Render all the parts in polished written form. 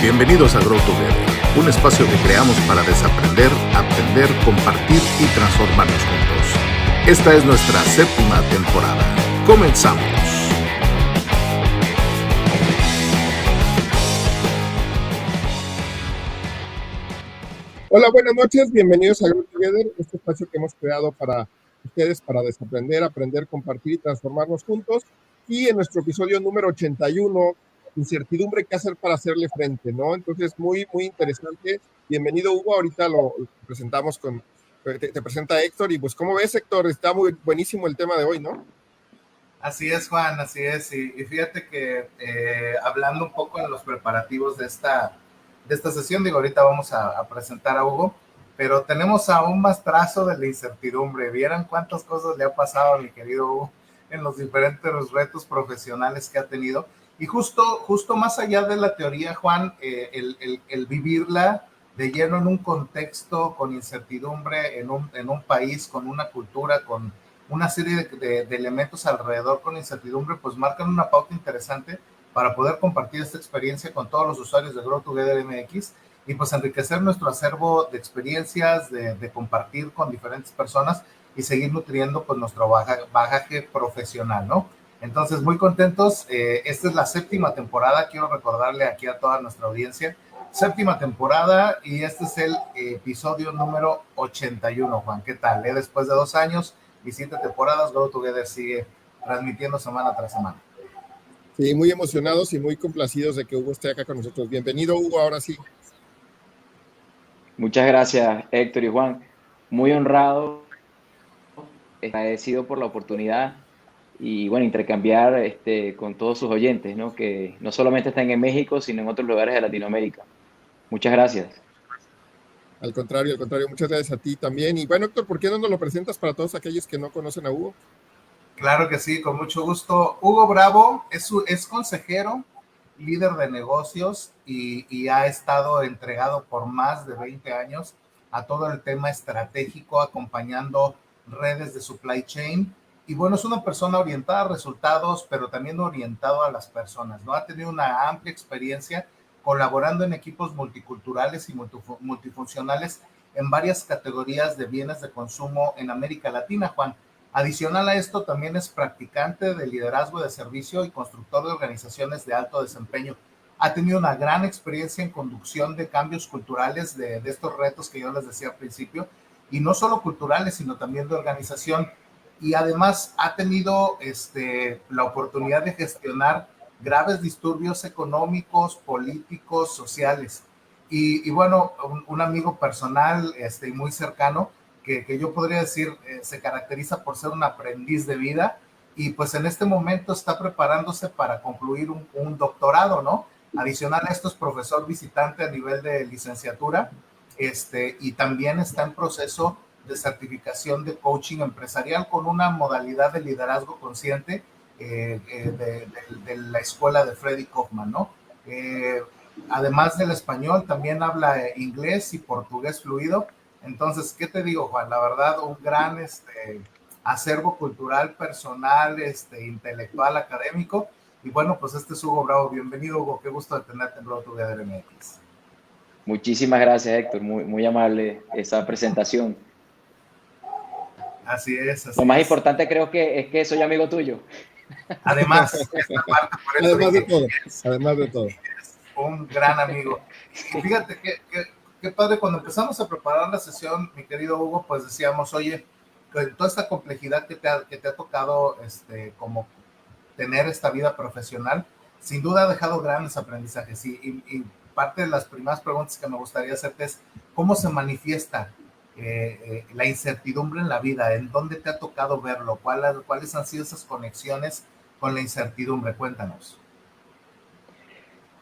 Bienvenidos a Grow Together, un espacio que creamos para desaprender, aprender, compartir y transformarnos juntos. Esta es nuestra 7ª temporada. ¡Comenzamos! Hola, buenas noches, bienvenidos a Grow Together, este espacio que hemos creado para ustedes para desaprender, aprender, compartir y transformarnos juntos. Y en nuestro episodio número 81, incertidumbre, ¿qué hacer para hacerle frente? ¿No? Entonces, muy interesante. Bienvenido, Hugo. Ahorita lo presentamos te presenta Héctor. Y pues, ¿cómo ves, Héctor? Está muy buenísimo el tema de hoy, ¿no? Así es, Juan, así es. Y fíjate que hablando un poco de los preparativos de esta sesión, digo, ahorita vamos a presentar a Hugo, pero tenemos aún más trazo de la incertidumbre. ¿Vieran cuántas cosas le ha pasado a mi querido Hugo en los diferentes retos profesionales que ha tenido? Y justo más allá de la teoría, Juan, el vivirla de lleno en un contexto con incertidumbre, en un país, con una cultura, con una serie de elementos alrededor con incertidumbre, pues marcan una pauta interesante para poder compartir esta experiencia con todos los usuarios de Grow Together MX y pues enriquecer nuestro acervo de experiencias, de compartir con diferentes personas y seguir nutriendo pues nuestro bagaje profesional, ¿no? Entonces, muy contentos. Esta es la 7ª temporada. Quiero recordarle aquí a toda nuestra audiencia, 7ª temporada, y este es el episodio número 81, Juan. ¿Qué tal? Después de 2 años y 7 temporadas, Grow Together sigue transmitiendo semana tras semana. Sí, muy emocionados y muy complacidos de que Hugo esté acá con nosotros. Bienvenido, Hugo, ahora sí. Muchas gracias, Héctor y Juan. Muy honrado, agradecido por la oportunidad y bueno, intercambiar con todos sus oyentes, ¿no? Que no solamente están en México, sino en otros lugares de Latinoamérica. Muchas gracias. Al contrario, muchas gracias a ti también. Y bueno, Héctor, ¿por qué no nos lo presentas para todos aquellos que no conocen a Hugo? Claro que sí, con mucho gusto. Hugo Bravo es consejero, líder de negocios y ha estado entregado por más de 20 años a todo el tema estratégico, acompañando redes de supply chain. Y bueno, es una persona orientada a resultados, pero también orientado a las personas, ¿no? Ha tenido una amplia experiencia colaborando en equipos multiculturales y multifuncionales en varias categorías de bienes de consumo en América Latina, Juan. Adicional a esto, también es practicante de liderazgo de servicio y constructor de organizaciones de alto desempeño. Ha tenido una gran experiencia en conducción de cambios culturales de estos retos que yo les decía al principio, y no solo culturales, sino también de organización. Y además ha tenido la oportunidad de gestionar graves disturbios económicos, políticos, sociales. Y bueno, un amigo personal muy cercano, que yo podría decir se caracteriza por ser un aprendiz de vida y pues en este momento está preparándose para concluir un doctorado, ¿no? Adicional a esto es profesor visitante a nivel de licenciatura y también está en proceso de certificación de coaching empresarial con una modalidad de liderazgo consciente de la escuela de Freddy Kaufman, ¿no? Además del español, también habla inglés y portugués fluido. Entonces, ¿qué te digo, Juan? La verdad, un gran acervo cultural, personal, intelectual, académico. Y bueno, pues este es Hugo Bravo. Bienvenido, Hugo. Qué gusto de tenerte en Grow Together MX. Muchísimas gracias, Héctor. Muy amable esa presentación. Así es. Lo más importante creo que es que soy amigo tuyo. Además, esta parte, por eso además de todo. Es un gran amigo. Y fíjate qué padre, cuando empezamos a preparar la sesión, mi querido Hugo, pues decíamos, oye, con toda esta complejidad que te ha tocado como tener esta vida profesional, sin duda ha dejado grandes aprendizajes. Y parte de las primeras preguntas que me gustaría hacerte es, ¿cómo se manifiesta la incertidumbre en la vida? ¿En dónde te ha tocado verlo? ¿Cuáles han sido esas conexiones con la incertidumbre? Cuéntanos.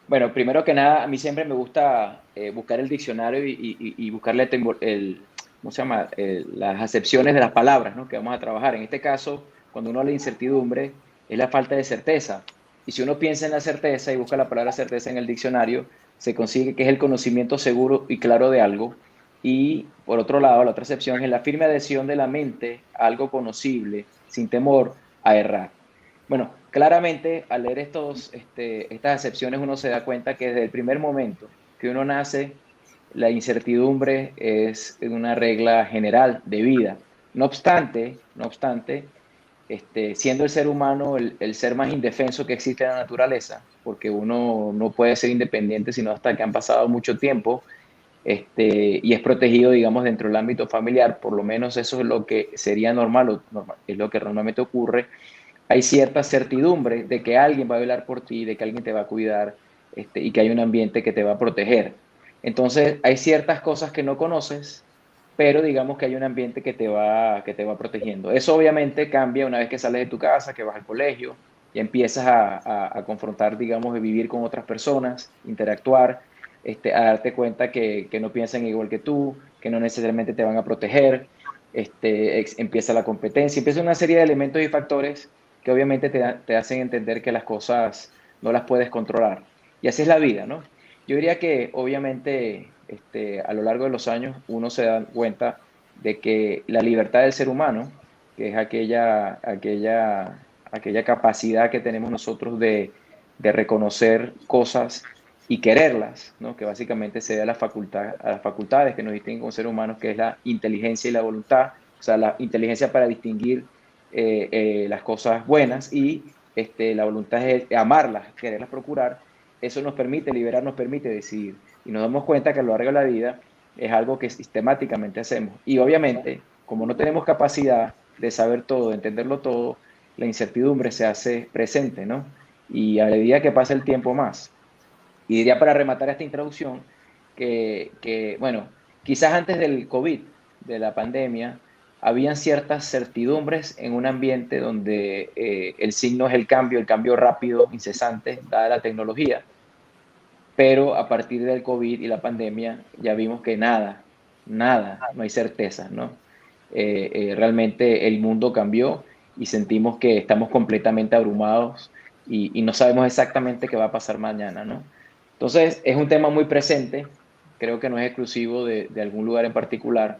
Bueno, primero que nada, a mí siempre me gusta buscar el diccionario y buscarle ¿cómo se llama? Las acepciones de las palabras, ¿no? Que vamos a trabajar. En este caso, cuando uno habla de incertidumbre, es la falta de certeza. Y si uno piensa en la certeza y busca la palabra certeza en el diccionario, se consigue que es el conocimiento seguro y claro de algo. Y por otro lado, la otra acepción es la firme adhesión de la mente a algo conocible, sin temor a errar. Bueno, claramente al leer estas acepciones uno se da cuenta que desde el primer momento que uno nace, la incertidumbre es una regla general de vida. No obstante, siendo el ser humano el ser más indefenso que existe en la naturaleza, porque uno no puede ser independiente sino hasta que han pasado mucho tiempo, y es protegido, digamos, dentro del ámbito familiar, por lo menos eso es lo que sería normal, es lo que normalmente ocurre. Hay cierta certidumbre de que alguien va a velar por ti, de que alguien te va a cuidar, y que hay un ambiente que te va a proteger. Entonces, hay ciertas cosas que no conoces, pero digamos que hay un ambiente que te va protegiendo. Eso obviamente cambia una vez que sales de tu casa, que vas al colegio y empiezas a confrontar, digamos, de vivir con otras personas, interactuar, a darte cuenta que no piensan igual que tú, que no necesariamente te van a proteger. Empieza la competencia, empieza una serie de elementos y factores que obviamente te hacen entender que las cosas no las puedes controlar. Y así es la vida, ¿no? Yo diría que obviamente a lo largo de los años uno se da cuenta de que la libertad del ser humano, que es aquella capacidad que tenemos nosotros de reconocer cosas y quererlas, ¿no? Que básicamente se da a las facultades que nos distinguen como seres humanos, que es la inteligencia y la voluntad, o sea, la inteligencia para distinguir las cosas buenas y la voluntad es amarlas, quererlas procurar. Eso nos permite liberar, nos permite decidir. Y nos damos cuenta que a lo largo de la vida es algo que sistemáticamente hacemos. Y obviamente, como no tenemos capacidad de saber todo, de entenderlo todo, la incertidumbre se hace presente, ¿no? Y a medida que pasa el tiempo más. Y diría para rematar esta introducción bueno, quizás antes del COVID, de la pandemia, habían ciertas certidumbres en un ambiente donde el signo es el cambio rápido, incesante, dada la tecnología. Pero a partir del COVID y la pandemia ya vimos que nada, no hay certeza, ¿no? Realmente el mundo cambió y sentimos que estamos completamente abrumados y no sabemos exactamente qué va a pasar mañana, ¿no? Entonces, es un tema muy presente, creo que no es exclusivo de algún lugar en particular,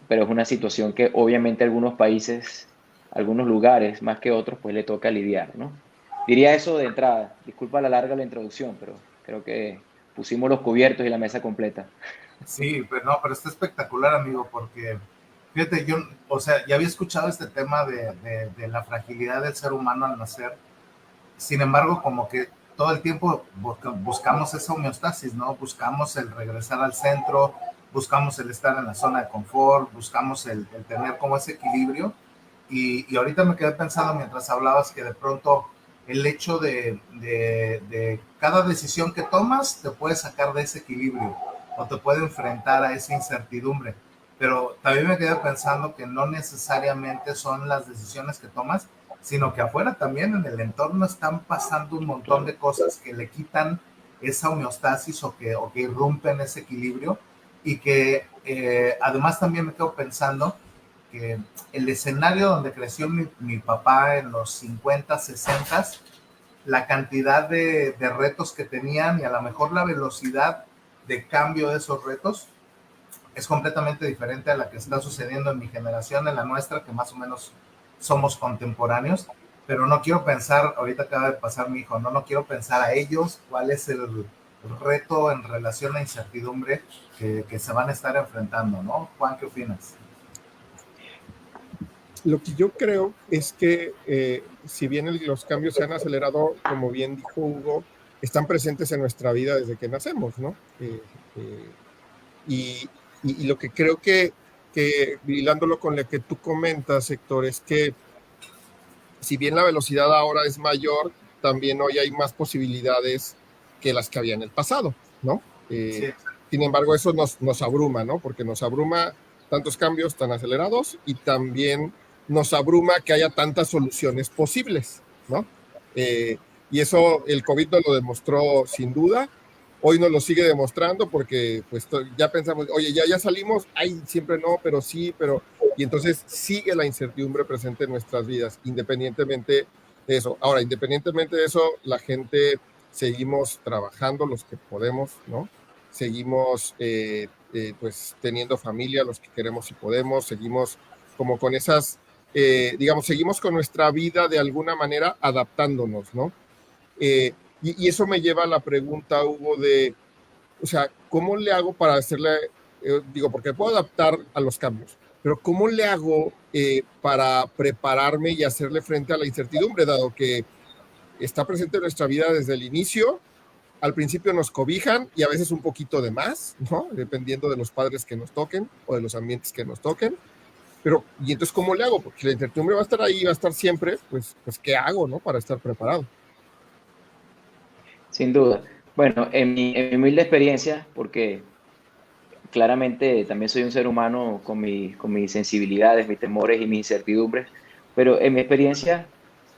pero es una situación que obviamente algunos países, algunos lugares más que otros, pues le toca lidiar, ¿no? Diría eso de entrada. Disculpa la larga la introducción, pero creo que pusimos los cubiertos y la mesa completa. Sí, pero no, pero está espectacular, amigo, porque fíjate, yo, o sea, ya había escuchado este tema de la fragilidad del ser humano al nacer. Sin embargo, como que todo el tiempo buscamos esa homeostasis, ¿no? Buscamos el regresar al centro, buscamos el estar en la zona de confort, buscamos el tener como ese equilibrio. Y ahorita me quedé pensando mientras hablabas que de pronto el hecho de cada decisión que tomas te puede sacar de ese equilibrio o te puede enfrentar a esa incertidumbre. Pero también me quedé pensando que no necesariamente son las decisiones que tomas, sino que afuera también en el entorno están pasando un montón de cosas que le quitan esa homeostasis o que irrumpen ese equilibrio y que además también me quedo pensando que el escenario donde creció mi papá en los 50, 60, la cantidad de retos que tenían y a lo mejor la velocidad de cambio de esos retos es completamente diferente a la que está sucediendo en mi generación, en la nuestra, que más o menos somos contemporáneos, pero no quiero pensar, ahorita acaba de pasar mi hijo, no quiero pensar a ellos cuál es el reto en relación a incertidumbre que se van a estar enfrentando, ¿no? Juan, ¿qué opinas? Lo que yo creo es que si bien los cambios se han acelerado, como bien dijo Hugo, están presentes en nuestra vida desde que nacemos, ¿no? Y lo que creo que hilándolo con lo que tú comentas, Héctor, es que si bien la velocidad ahora es mayor, también hoy hay más posibilidades que las que había en el pasado, ¿no? Sí. Sin embargo, eso nos abruma, ¿no? Porque nos abruma tantos cambios tan acelerados y también nos abruma que haya tantas soluciones posibles, ¿no? Y eso el COVID nos lo demostró sin duda. Hoy nos lo sigue demostrando porque pues ya pensamos, oye, ya salimos, ay, siempre no, pero sí, pero... Y entonces sigue la incertidumbre presente en nuestras vidas, independientemente de eso. Ahora, independientemente de eso, la gente seguimos trabajando los que podemos, ¿no? Seguimos pues teniendo familia, los que queremos y podemos, seguimos como con esas digamos, seguimos con nuestra vida de alguna manera adaptándonos, ¿no? Y eso me lleva a la pregunta, Hugo, o sea, ¿cómo le hago para hacerle, digo, porque puedo adaptar a los cambios, pero ¿cómo le hago para prepararme y hacerle frente a la incertidumbre, dado que está presente en nuestra vida desde el inicio? Al principio nos cobijan y a veces un poquito de más, ¿no? Dependiendo de los padres que nos toquen o de los ambientes que nos toquen. Pero, ¿y entonces cómo le hago? Porque la incertidumbre va a estar ahí, va a estar siempre, pues ¿qué hago, no? Para estar preparado. Sin duda. Bueno, en mi humilde experiencia, porque claramente también soy un ser humano con mis sensibilidades, mis temores y mis incertidumbres, pero en mi experiencia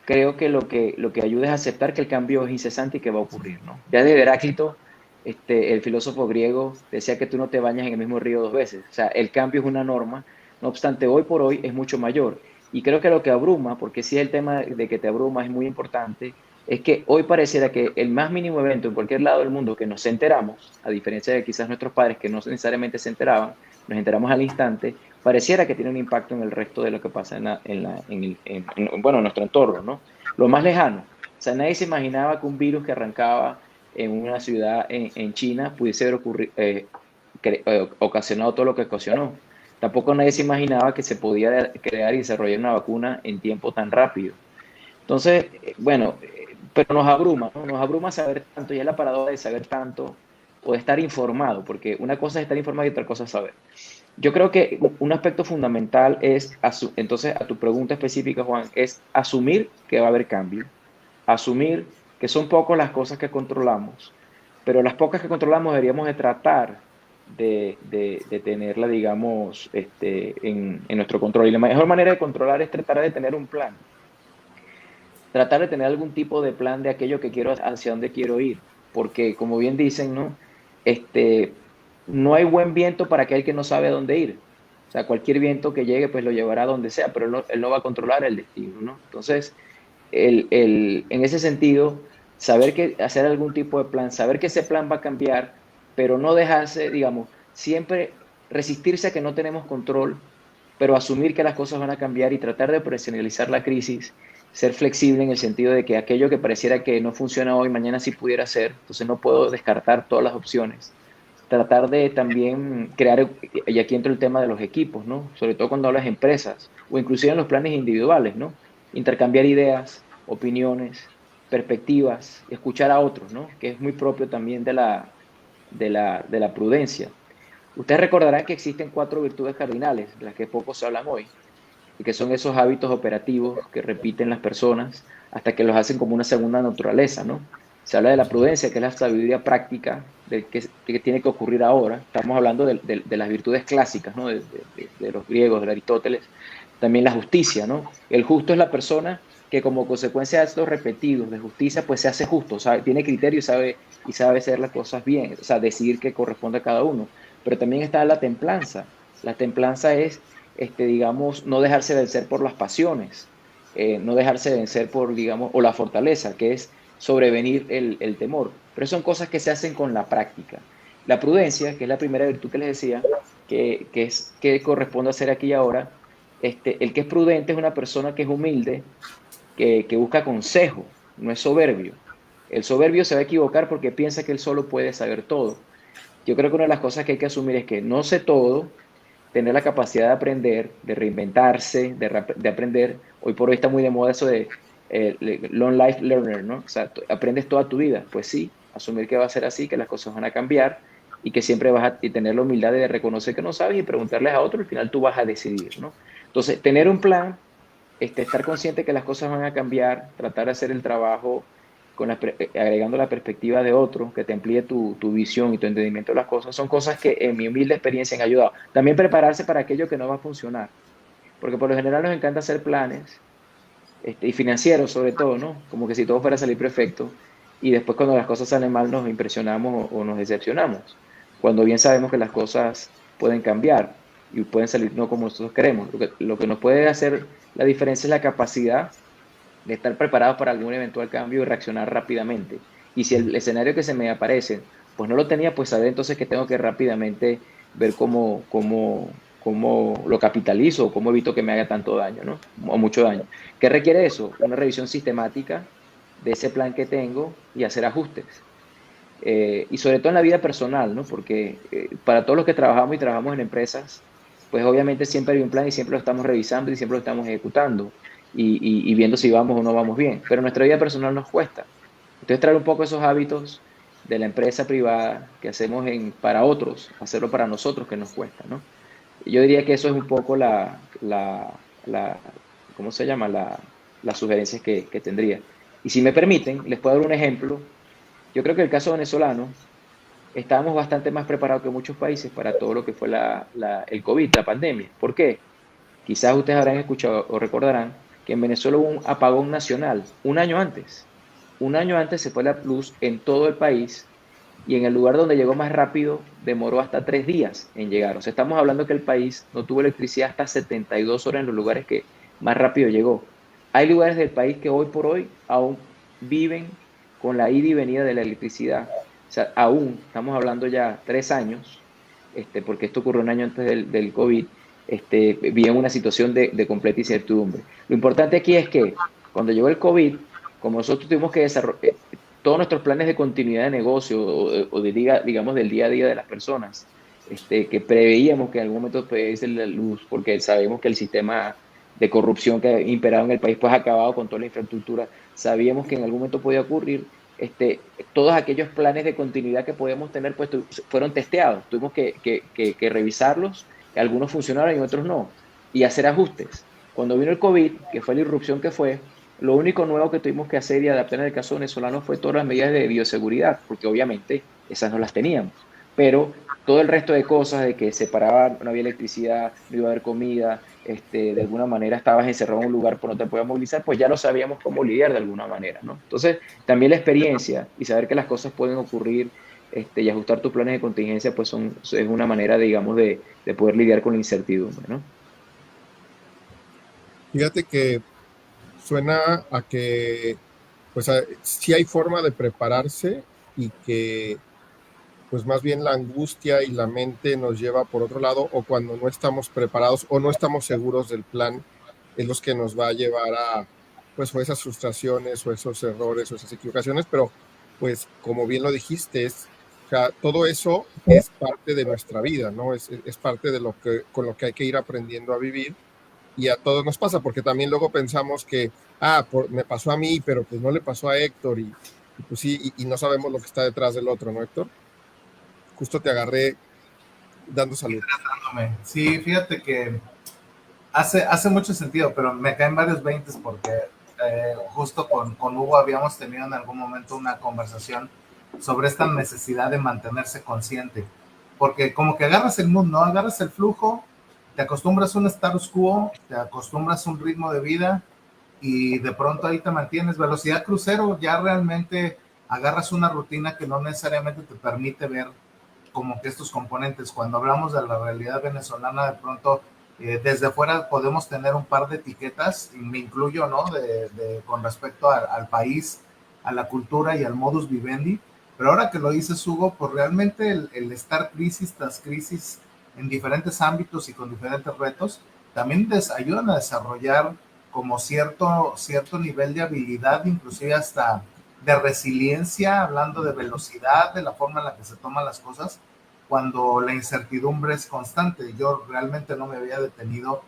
creo que lo que ayuda es aceptar que el cambio es incesante y que va a ocurrir, ¿no? Ya desde Heráclito, el filósofo griego decía que tú no te bañas en el mismo río dos veces. O sea, el cambio es una norma, no obstante, hoy por hoy es mucho mayor. Y creo que lo que abruma, porque sí el tema de que te abruma es muy importante, es que hoy pareciera que el más mínimo evento en cualquier lado del mundo que nos enteramos, a diferencia de quizás nuestros padres que no necesariamente se enteraban, nos enteramos al instante, pareciera que tiene un impacto en el resto de lo que pasa bueno, en nuestro entorno, ¿no? Lo más lejano. O sea, nadie se imaginaba que un virus que arrancaba en una ciudad en China pudiese haber ocasionado todo lo que ocasionó. Tampoco nadie se imaginaba que se podía crear y desarrollar una vacuna en tiempo tan rápido. Entonces, bueno, pero nos abruma, ¿no? Nos abruma saber tanto, y es la paradoja de saber tanto o de estar informado, porque una cosa es estar informado y otra cosa es saber. Yo creo que un aspecto fundamental es, entonces, a tu pregunta específica, Juan, es asumir que va a haber cambio, asumir que son pocas las cosas que controlamos, pero las pocas que controlamos deberíamos de tratar de tenerla, digamos, en nuestro control. Y la mejor manera de controlar es tratar de tener un plan, tratar de tener algún tipo de plan de aquello que quiero, hacia dónde quiero ir, porque como bien dicen, ¿no? No hay buen viento para aquel que no sabe a dónde ir. O sea, cualquier viento que llegue, pues lo llevará a donde sea, pero él no va a controlar el destino, ¿no? Entonces, en ese sentido, saber que hacer algún tipo de plan, saber que ese plan va a cambiar, pero no dejarse, digamos, siempre resistirse a que no tenemos control, pero asumir que las cosas van a cambiar y tratar de profesionalizar la crisis, ser flexible en el sentido de que aquello que pareciera que no funciona hoy, mañana sí pudiera ser, entonces no puedo descartar todas las opciones. Tratar de también crear, y aquí entra el tema de los equipos, ¿no? Sobre todo cuando hablas de empresas o inclusive en los planes individuales, ¿no? Intercambiar ideas, opiniones, perspectivas, escuchar a otros, ¿no? Que es muy propio también de la prudencia. Ustedes recordarán que existen 4 virtudes cardinales, de las que poco se hablan hoy, y que son esos hábitos operativos que repiten las personas hasta que los hacen como una segunda naturaleza, ¿no? Se habla de la prudencia, que es la sabiduría práctica de que tiene que ocurrir ahora. Estamos hablando de las virtudes clásicas, ¿no? de los griegos, de Aristóteles. También la justicia, ¿no? El justo es la persona que como consecuencia de estos repetidos de justicia, pues se hace justo, sabe, tiene criterio y sabe hacer las cosas bien, o sea, decidir qué corresponde a cada uno. Pero también está la templanza. La templanza es, digamos, no dejarse vencer por las pasiones, no dejarse vencer por, digamos, o la fortaleza, que es sobrevenir el temor. Pero son cosas que se hacen con la práctica. La prudencia, que es la primera virtud que les decía, que corresponde a hacer aquí y ahora, el que es prudente es una persona que es humilde, que busca consejo, no es soberbio. El soberbio se va a equivocar porque piensa que él solo puede saber todo. Yo creo que una de las cosas que hay que asumir es que no sé todo, tener la capacidad de aprender, de reinventarse, de aprender. Hoy por hoy está muy de moda eso de long life learner, ¿no? O sea, aprendes toda tu vida. Pues sí, asumir que va a ser así, que las cosas van a cambiar y que siempre vas a tener la humildad de reconocer que no sabes y preguntarles a otro, al final tú vas a decidir, ¿no? Entonces, tener un plan, estar consciente que las cosas van a cambiar, tratar de hacer el trabajo agregando la perspectiva de otro, que te amplíe tu visión y tu entendimiento de las cosas, son cosas que en mi humilde experiencia han ayudado. También prepararse para aquello que no va a funcionar, porque por lo general nos encanta hacer planes, y financieros sobre todo, ¿no? Como que si todo fuera a salir perfecto, y después cuando las cosas salen mal nos impresionamos o nos decepcionamos, cuando bien sabemos que las cosas pueden cambiar y pueden salir no como nosotros queremos. Lo que nos puede hacer la diferencia es la capacidad de estar preparados para algún eventual cambio y reaccionar rápidamente. Y si el escenario que se me aparece, pues no lo tenía, pues saber entonces que tengo que rápidamente ver cómo cómo lo capitalizo o cómo evito que me haga tanto daño, ¿no? O mucho daño. ¿Qué requiere eso? Una revisión sistemática de ese plan que tengo y hacer ajustes. Y sobre todo en la vida personal, ¿no? Porque para todos los que trabajamos y trabajamos en empresas, pues obviamente siempre hay un plan y siempre lo estamos revisando y siempre lo estamos ejecutando y viendo si vamos o no vamos bien. Pero nuestra vida personal nos cuesta. Entonces traer un poco esos hábitos de la empresa privada que hacemos para otros, hacerlo para nosotros que nos cuesta, ¿no? Yo diría que eso es un poco ¿cómo se llama? Las sugerencias que tendría. Y si me permiten, les puedo dar un ejemplo. Yo creo que el caso venezolano, estábamos bastante más preparados que muchos países para todo lo que fue el COVID, la pandemia. ¿Por qué? Quizás ustedes habrán escuchado o recordarán que en Venezuela hubo un apagón nacional un año antes. Un año antes se fue la luz en todo el país y en el lugar donde llegó más rápido demoró hasta 3 días en llegar. O sea, estamos hablando que el país no tuvo electricidad hasta 72 horas en los lugares que más rápido llegó. Hay lugares del país que hoy por hoy aún viven con la ida y venida de la electricidad. O sea, aún estamos hablando ya 3 años, porque esto ocurrió un año antes del COVID, vivían una situación de completa incertidumbre. Lo importante aquí es que cuando llegó el COVID, como nosotros tuvimos que desarrollar todos nuestros planes de continuidad de negocio o digamos del día a día de las personas, que preveíamos que en algún momento podía irse la luz, porque sabemos que el sistema de corrupción que ha imperado en el país pues ha acabado con toda la infraestructura, sabíamos que en algún momento podía ocurrir, todos aquellos planes de continuidad que podíamos tener pues fueron testeados, tuvimos que revisarlos, algunos funcionaron y otros no, y hacer ajustes. Cuando vino el COVID, que fue la irrupción que fue, lo único nuevo que tuvimos que hacer y adaptar en el caso venezolano fue todas las medidas de bioseguridad, porque obviamente esas no las teníamos, pero todo el resto de cosas de que se paraba, no había electricidad, no iba a haber comida, de alguna manera estabas encerrado en un lugar por no te podías movilizar, pues ya lo sabíamos cómo lidiar de alguna manera, ¿no? Entonces, también la experiencia y saber que las cosas pueden ocurrir y ajustar tus planes de contingencia, pues es una manera, digamos, de poder lidiar con la incertidumbre, ¿no? Fíjate que suena a que pues sí hay forma de prepararse y que pues más bien la angustia y la mente nos lleva por otro lado, o cuando no estamos preparados o no estamos seguros del plan, es los que nos va a llevar a pues o esas frustraciones o esos errores o esas equivocaciones, pero pues como bien lo dijiste, o sea, todo eso es parte de nuestra vida, ¿no? Es parte de con lo que hay que ir aprendiendo a vivir. Y a todos nos pasa, porque también luego pensamos que, me pasó a mí, pero pues no le pasó a Héctor, y pues sí, y no sabemos lo que está detrás del otro, ¿no, Héctor? Justo te agarré dando salud. Sí, fíjate que hace mucho sentido, pero me caen varios 20 porque justo con Hugo habíamos tenido en algún momento una conversación sobre esta necesidad de mantenerse consciente, porque como que agarras el mood, ¿no? Agarras el flujo, te acostumbras a un status quo, te acostumbras a un ritmo de vida y de pronto ahí te mantienes. Velocidad crucero, ya realmente agarras una rutina que no necesariamente te permite ver como que estos componentes. Cuando hablamos de la realidad venezolana, de pronto desde fuera podemos tener un par de etiquetas, y me incluyo, ¿no? Con respecto al país, a la cultura y al modus vivendi. Pero ahora que lo dices, Hugo, pues realmente el estar crisis tras crisis en diferentes ámbitos y con diferentes retos, también les ayudan a desarrollar como cierto nivel de habilidad, inclusive hasta de resiliencia, hablando de velocidad, de la forma en la que se toman las cosas, cuando la incertidumbre es constante. Yo realmente no me había detenido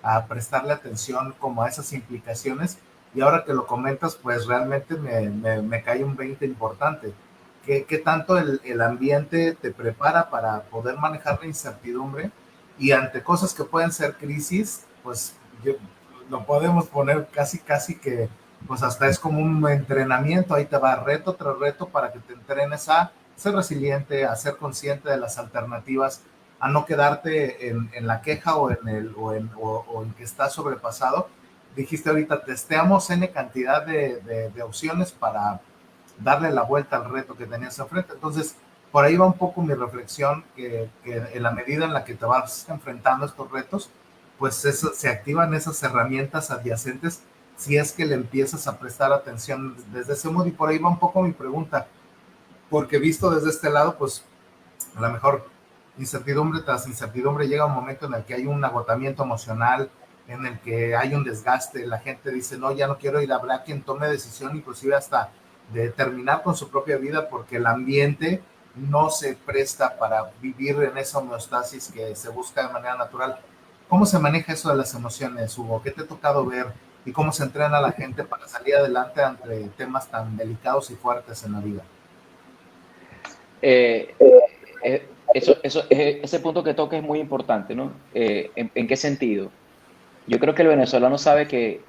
a prestarle atención como a esas implicaciones, y ahora que lo comentas, pues realmente me cae un 20 importante. ¿Qué tanto el ambiente te prepara para poder manejar la incertidumbre? Y ante cosas que pueden ser crisis, pues lo podemos poner casi que, pues hasta es como un entrenamiento, ahí te va reto tras reto para que te entrenes a ser resiliente, a ser consciente de las alternativas, a no quedarte en la queja o en que estás sobrepasado. Dijiste ahorita, testeamos N cantidad de opciones para darle la vuelta al reto que tenías enfrente. Entonces, por ahí va un poco mi reflexión, que en la medida en la que te vas enfrentando a estos retos, pues se activan esas herramientas adyacentes si es que le empiezas a prestar atención desde ese modo. Y por ahí va un poco mi pregunta, porque visto desde este lado, pues a lo mejor incertidumbre tras incertidumbre, llega un momento en el que hay un agotamiento emocional, en el que hay un desgaste, la gente dice, no, ya no quiero ir, habrá quien tome decisión inclusive hasta de terminar con su propia vida porque el ambiente no se presta para vivir en esa homeostasis que se busca de manera natural. ¿Cómo se maneja eso de las emociones, Hugo? ¿Qué te ha tocado ver? ¿Y cómo se entrena a la gente para salir adelante ante temas tan delicados y fuertes en la vida? Ese punto que toca es muy importante, ¿no? ¿En qué sentido? Yo creo que el venezolano sabe que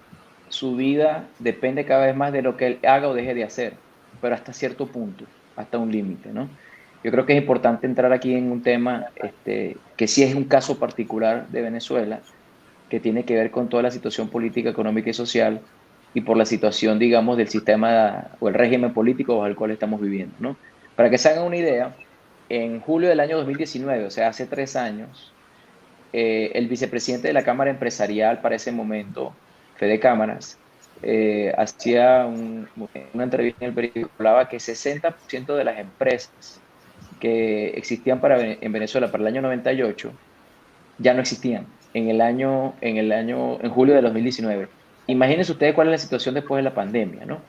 su vida depende cada vez más de lo que él haga o deje de hacer, pero hasta cierto punto, hasta un límite, ¿no? Yo creo que es importante entrar aquí en un tema que sí es un caso particular de Venezuela, que tiene que ver con toda la situación política, económica y social, y por la situación, digamos, del sistema o el régimen político bajo el cual estamos viviendo, ¿no? Para que se hagan una idea, en julio del año 2019, o sea, hace 3 años, el vicepresidente de la Cámara Empresarial para ese momento, Fede Cámaras, hacía una entrevista en el periódico, hablaba que 60% de las empresas que existían en Venezuela para el año 98 ya no existían en julio de 2019. Imagínense ustedes cuál es la situación después de la pandemia, ¿no?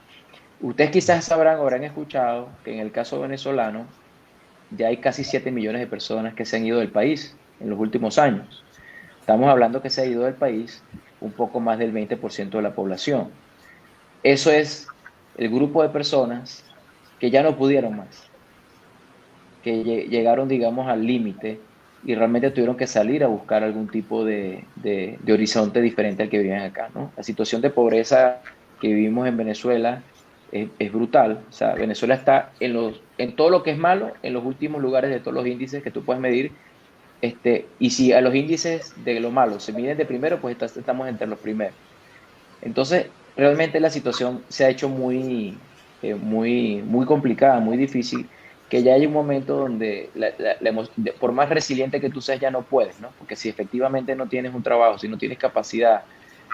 Ustedes quizás sabrán o habrán escuchado que en el caso venezolano ya hay casi 7 millones de personas que se han ido del país en los últimos años. Estamos hablando que se ha ido del país un poco más del 20% de la población. Eso es el grupo de personas que ya no pudieron más, que llegaron, digamos, al límite y realmente tuvieron que salir a buscar algún tipo de horizonte diferente al que vivían acá, ¿no? La situación de pobreza que vivimos en Venezuela es brutal. O sea, Venezuela está en todo lo que es malo, en los últimos lugares de todos los índices que tú puedes medir. Y si a los índices de lo malo se miden de primero, pues estamos entre los primeros. Entonces, realmente la situación se ha hecho muy complicada, muy difícil, que ya hay un momento donde por más resiliente que tú seas ya no puedes, ¿no? Porque si efectivamente no tienes un trabajo, si no tienes capacidad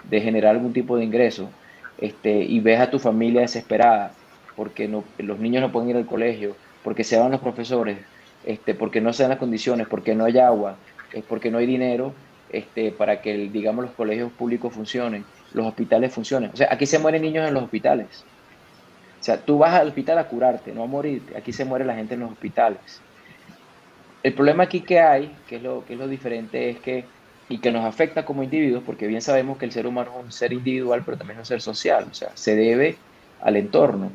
de generar algún tipo de ingreso, y ves a tu familia desesperada porque los niños no pueden ir al colegio, porque se van los profesores, porque no se dan las condiciones, porque no hay agua, porque no hay dinero, para que, digamos, los colegios públicos funcionen, los hospitales funcionen. O sea, aquí se mueren niños en los hospitales. O sea, tú vas al hospital a curarte, no a morirte. Aquí se muere la gente en los hospitales. El problema aquí que hay, que es lo diferente, es que, y que nos afecta como individuos, porque bien sabemos que el ser humano es un ser individual, pero también es un ser social. O sea, se debe al entorno.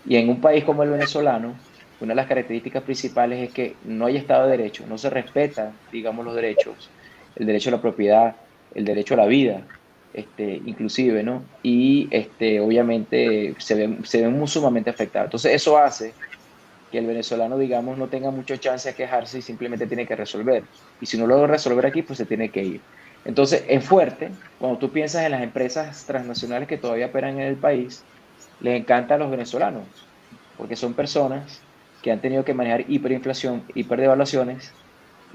Y en un país como el venezolano, una de las características principales es que no hay Estado de Derecho, no se respetan, digamos, los derechos, el derecho a la propiedad, el derecho a la vida, inclusive, ¿no? Y obviamente se ven muy sumamente afectados. Entonces eso hace que el venezolano, digamos, no tenga mucha chance de quejarse y simplemente tiene que resolver. Y si no lo logra resolver aquí, pues se tiene que ir. Entonces es fuerte cuando tú piensas en las empresas transnacionales que todavía operan en el país, les encanta a los venezolanos, porque son personas que han tenido que manejar hiperinflación, hiperdevaluaciones,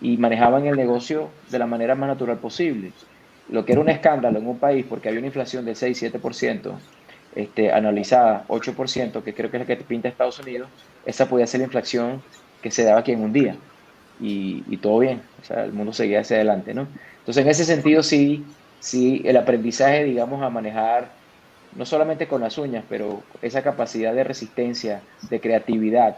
y manejaban el negocio de la manera más natural posible. Lo que era un escándalo en un país, porque había una inflación del 6-7%, anualizada 8%, que creo que es la que pinta Estados Unidos, esa podía ser la inflación que se daba aquí en un día. Y todo bien, o sea, el mundo seguía hacia adelante, ¿no? Entonces, en ese sentido, sí, el aprendizaje, digamos, a manejar, no solamente con las uñas, pero esa capacidad de resistencia, de creatividad,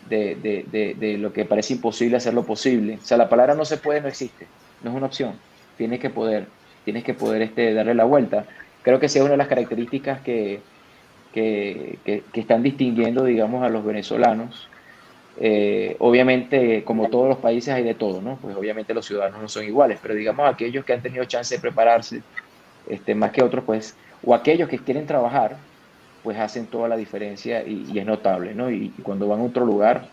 de lo que parece imposible hacer lo posible. O sea, la palabra no se puede, no existe, no es una opción. Tienes que poder darle la vuelta. Creo que sí es una de las características que están distinguiendo, digamos, a los venezolanos. Obviamente, como todos los países, hay de todo, ¿no? Pues obviamente los ciudadanos no son iguales, pero digamos aquellos que han tenido chance de prepararse, más que otros, pues, o aquellos que quieren trabajar, pues hacen toda la diferencia y es notable, ¿no? Y cuando van a otro lugar,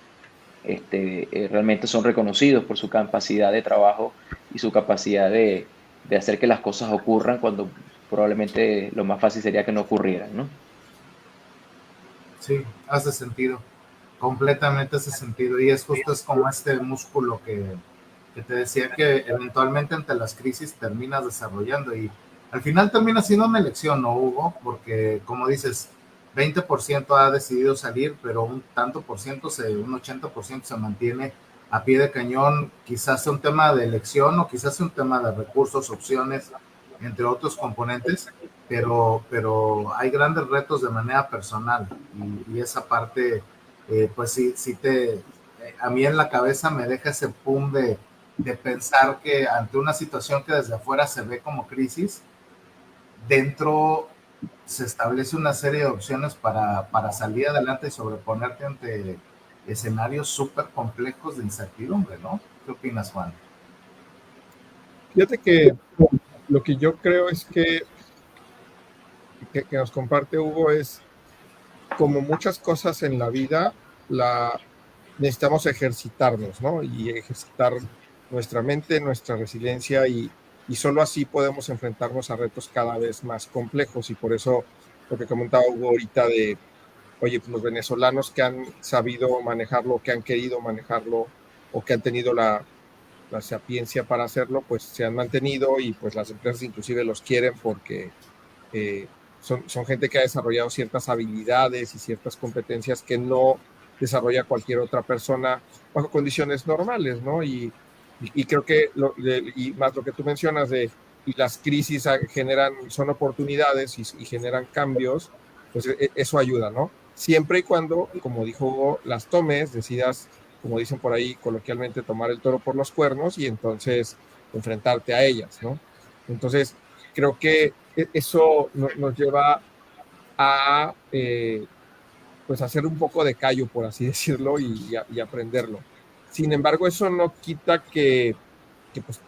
realmente son reconocidos por su capacidad de trabajo y su capacidad de hacer que las cosas ocurran cuando probablemente lo más fácil sería que no ocurrieran, ¿no? Sí, hace sentido, completamente hace sentido, y es como este músculo que te decía que eventualmente ante las crisis terminas desarrollando y al final termina siendo una elección, ¿no, Hugo? Porque como dices, 20% ha decidido salir, pero un tanto por ciento, un 80% se mantiene a pie de cañón, quizás sea un tema de elección o quizás sea un tema de recursos, opciones, entre otros componentes, pero hay grandes retos de manera personal y esa parte, pues a mí en la cabeza me deja ese pum de pensar que ante una situación que desde afuera se ve como crisis, dentro se establece una serie de opciones para salir adelante y sobreponerte ante escenarios súper complejos de incertidumbre, ¿no? ¿Qué opinas, Juan? Fíjate que lo que yo creo es que nos comparte Hugo es, como muchas cosas en la vida, necesitamos ejercitarnos, ¿no? Y ejercitar nuestra mente, nuestra resiliencia y solo así podemos enfrentarnos a retos cada vez más complejos. Y por eso lo que comentaba Hugo ahorita de, oye, pues los venezolanos que han sabido manejarlo, que han querido manejarlo o que han tenido la sapiencia para hacerlo, pues se han mantenido y pues las empresas inclusive los quieren porque son gente que ha desarrollado ciertas habilidades y ciertas competencias que no desarrolla cualquier otra persona bajo condiciones normales, ¿no? Y creo que, y más lo que tú mencionas de y las crisis son oportunidades y generan cambios, pues eso ayuda, ¿no? Siempre y cuando, como dijo Hugo, las tomes, decidas, como dicen por ahí coloquialmente, tomar el toro por los cuernos y entonces enfrentarte a ellas, ¿no? Entonces, creo que eso nos lleva a pues hacer un poco de callo, por así decirlo, y aprenderlo. Sin embargo, eso no quita que pues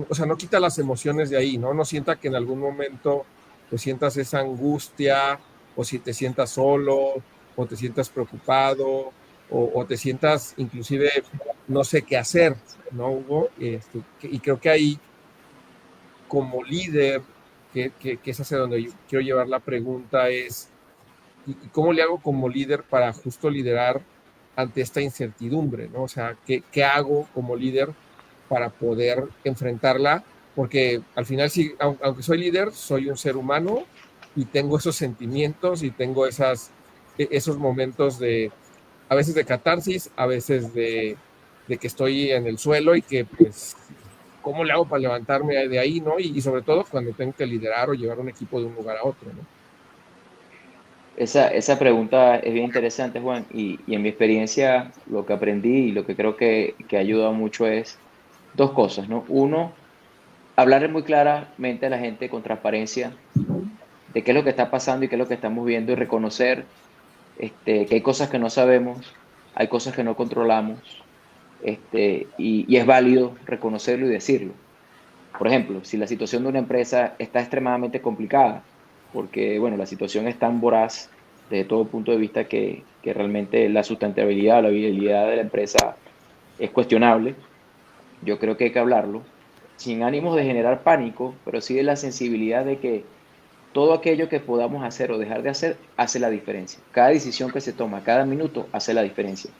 o sea, no quita las emociones de ahí, ¿no? No sienta que en algún momento pues sientas esa angustia, o si te sientas solo, o te sientas preocupado, o te sientas inclusive no sé qué hacer, ¿no, Hugo? Y creo que ahí, como líder, que es hacia donde yo quiero llevar la pregunta, es ¿y cómo le hago como líder para justo liderar ante esta incertidumbre, ¿no? O sea, ¿qué hago como líder para poder enfrentarla? Porque al final, sí, aunque soy líder, soy un ser humano y tengo esos sentimientos y tengo esos momentos a veces de catarsis, a veces de que estoy en el suelo y que, pues, ¿cómo le hago para levantarme de ahí, no? Y sobre todo cuando tengo que liderar o llevar un equipo de un lugar a otro, ¿no? Esa pregunta es bien interesante, Juan, y en mi experiencia lo que aprendí y lo que creo que ha ayudado mucho es dos cosas, ¿no? Uno, hablarle muy claramente a la gente con transparencia de qué es lo que está pasando y qué es lo que estamos viendo y reconocer que hay cosas que no sabemos, hay cosas que no controlamos, y es válido reconocerlo y decirlo. Por ejemplo, si la situación de una empresa está extremadamente complicada, porque bueno, la situación es tan voraz desde todo punto de vista que realmente la sustentabilidad, la viabilidad de la empresa es cuestionable, yo creo que hay que hablarlo, sin ánimos de generar pánico, pero sí de la sensibilidad de que todo aquello que podamos hacer o dejar de hacer hace la diferencia. Cada decisión que se toma, cada minuto hace la diferencia.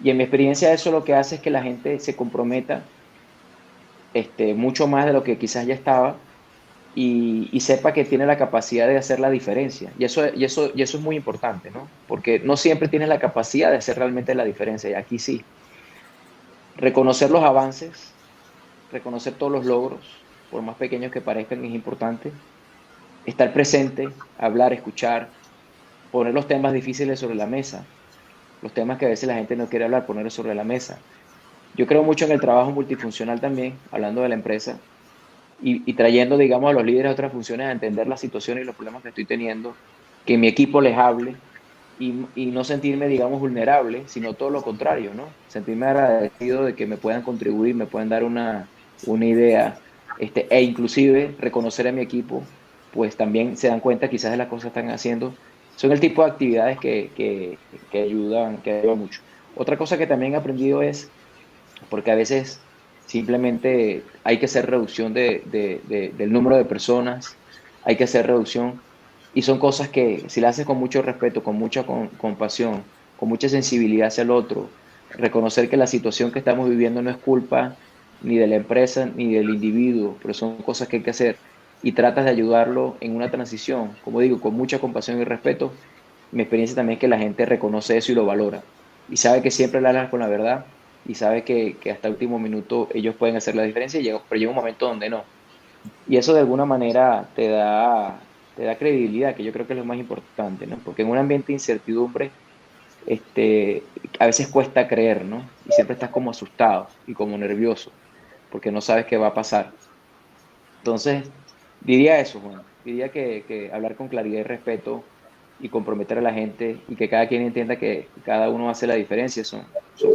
Y en mi experiencia eso lo que hace es que la gente se comprometa mucho más de lo que quizás ya estaba y sepa que tiene la capacidad de hacer la diferencia. Y eso es muy importante, ¿no? Porque no siempre tienes la capacidad de hacer realmente la diferencia, y aquí sí. Reconocer los avances, reconocer todos los logros, por más pequeños que parezcan, es importante. Estar presente, hablar, escuchar, poner los temas difíciles sobre la mesa, los temas que a veces la gente no quiere hablar, ponerlos sobre la mesa. Yo creo mucho en el trabajo multifuncional también, hablando de la empresa, y trayendo, digamos, a los líderes a otras funciones a entender la situación y los problemas que estoy teniendo, que mi equipo les hable y no sentirme, digamos, vulnerable, sino todo lo contrario, ¿no? Sentirme agradecido de que me puedan contribuir, me puedan dar una idea, e inclusive reconocer a mi equipo, pues también se dan cuenta quizás de las cosas que están haciendo. Son el tipo de actividades que ayudan mucho. Otra cosa que también he aprendido es, porque a veces simplemente hay que hacer reducción del número de personas, hay que hacer reducción, y son cosas que si las haces con mucho respeto, con mucha compasión, con mucha sensibilidad hacia el otro, reconocer que la situación que estamos viviendo no es culpa ni de la empresa ni del individuo, pero son cosas que hay que hacer, y tratas de ayudarlo en una transición, como digo, con mucha compasión y respeto. Mi experiencia también es que la gente reconoce eso y lo valora, y sabe que siempre le hablas con la verdad, y sabes que hasta el último minuto ellos pueden hacer la diferencia, pero llega un momento donde no. Y eso de alguna manera te da credibilidad, que yo creo que es lo más importante, ¿no? Porque en un ambiente de incertidumbre, a veces cuesta creer, ¿no? Y siempre estás como asustado y como nervioso, porque no sabes qué va a pasar. Entonces, diría eso, Juan. Diría que hablar con claridad y respeto y comprometer a la gente y que cada quien entienda que cada uno hace la diferencia son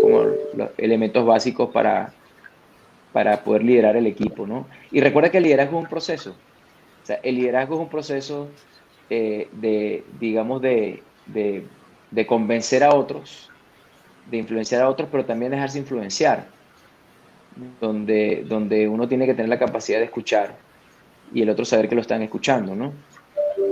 como los elementos básicos para poder liderar el equipo, ¿no? Y recuerda que el liderazgo es un proceso. O sea, el liderazgo es un proceso digamos, de convencer a otros, de influenciar a otros, pero también dejarse influenciar, donde uno tiene que tener la capacidad de escuchar y el otro saber que lo están escuchando, ¿no?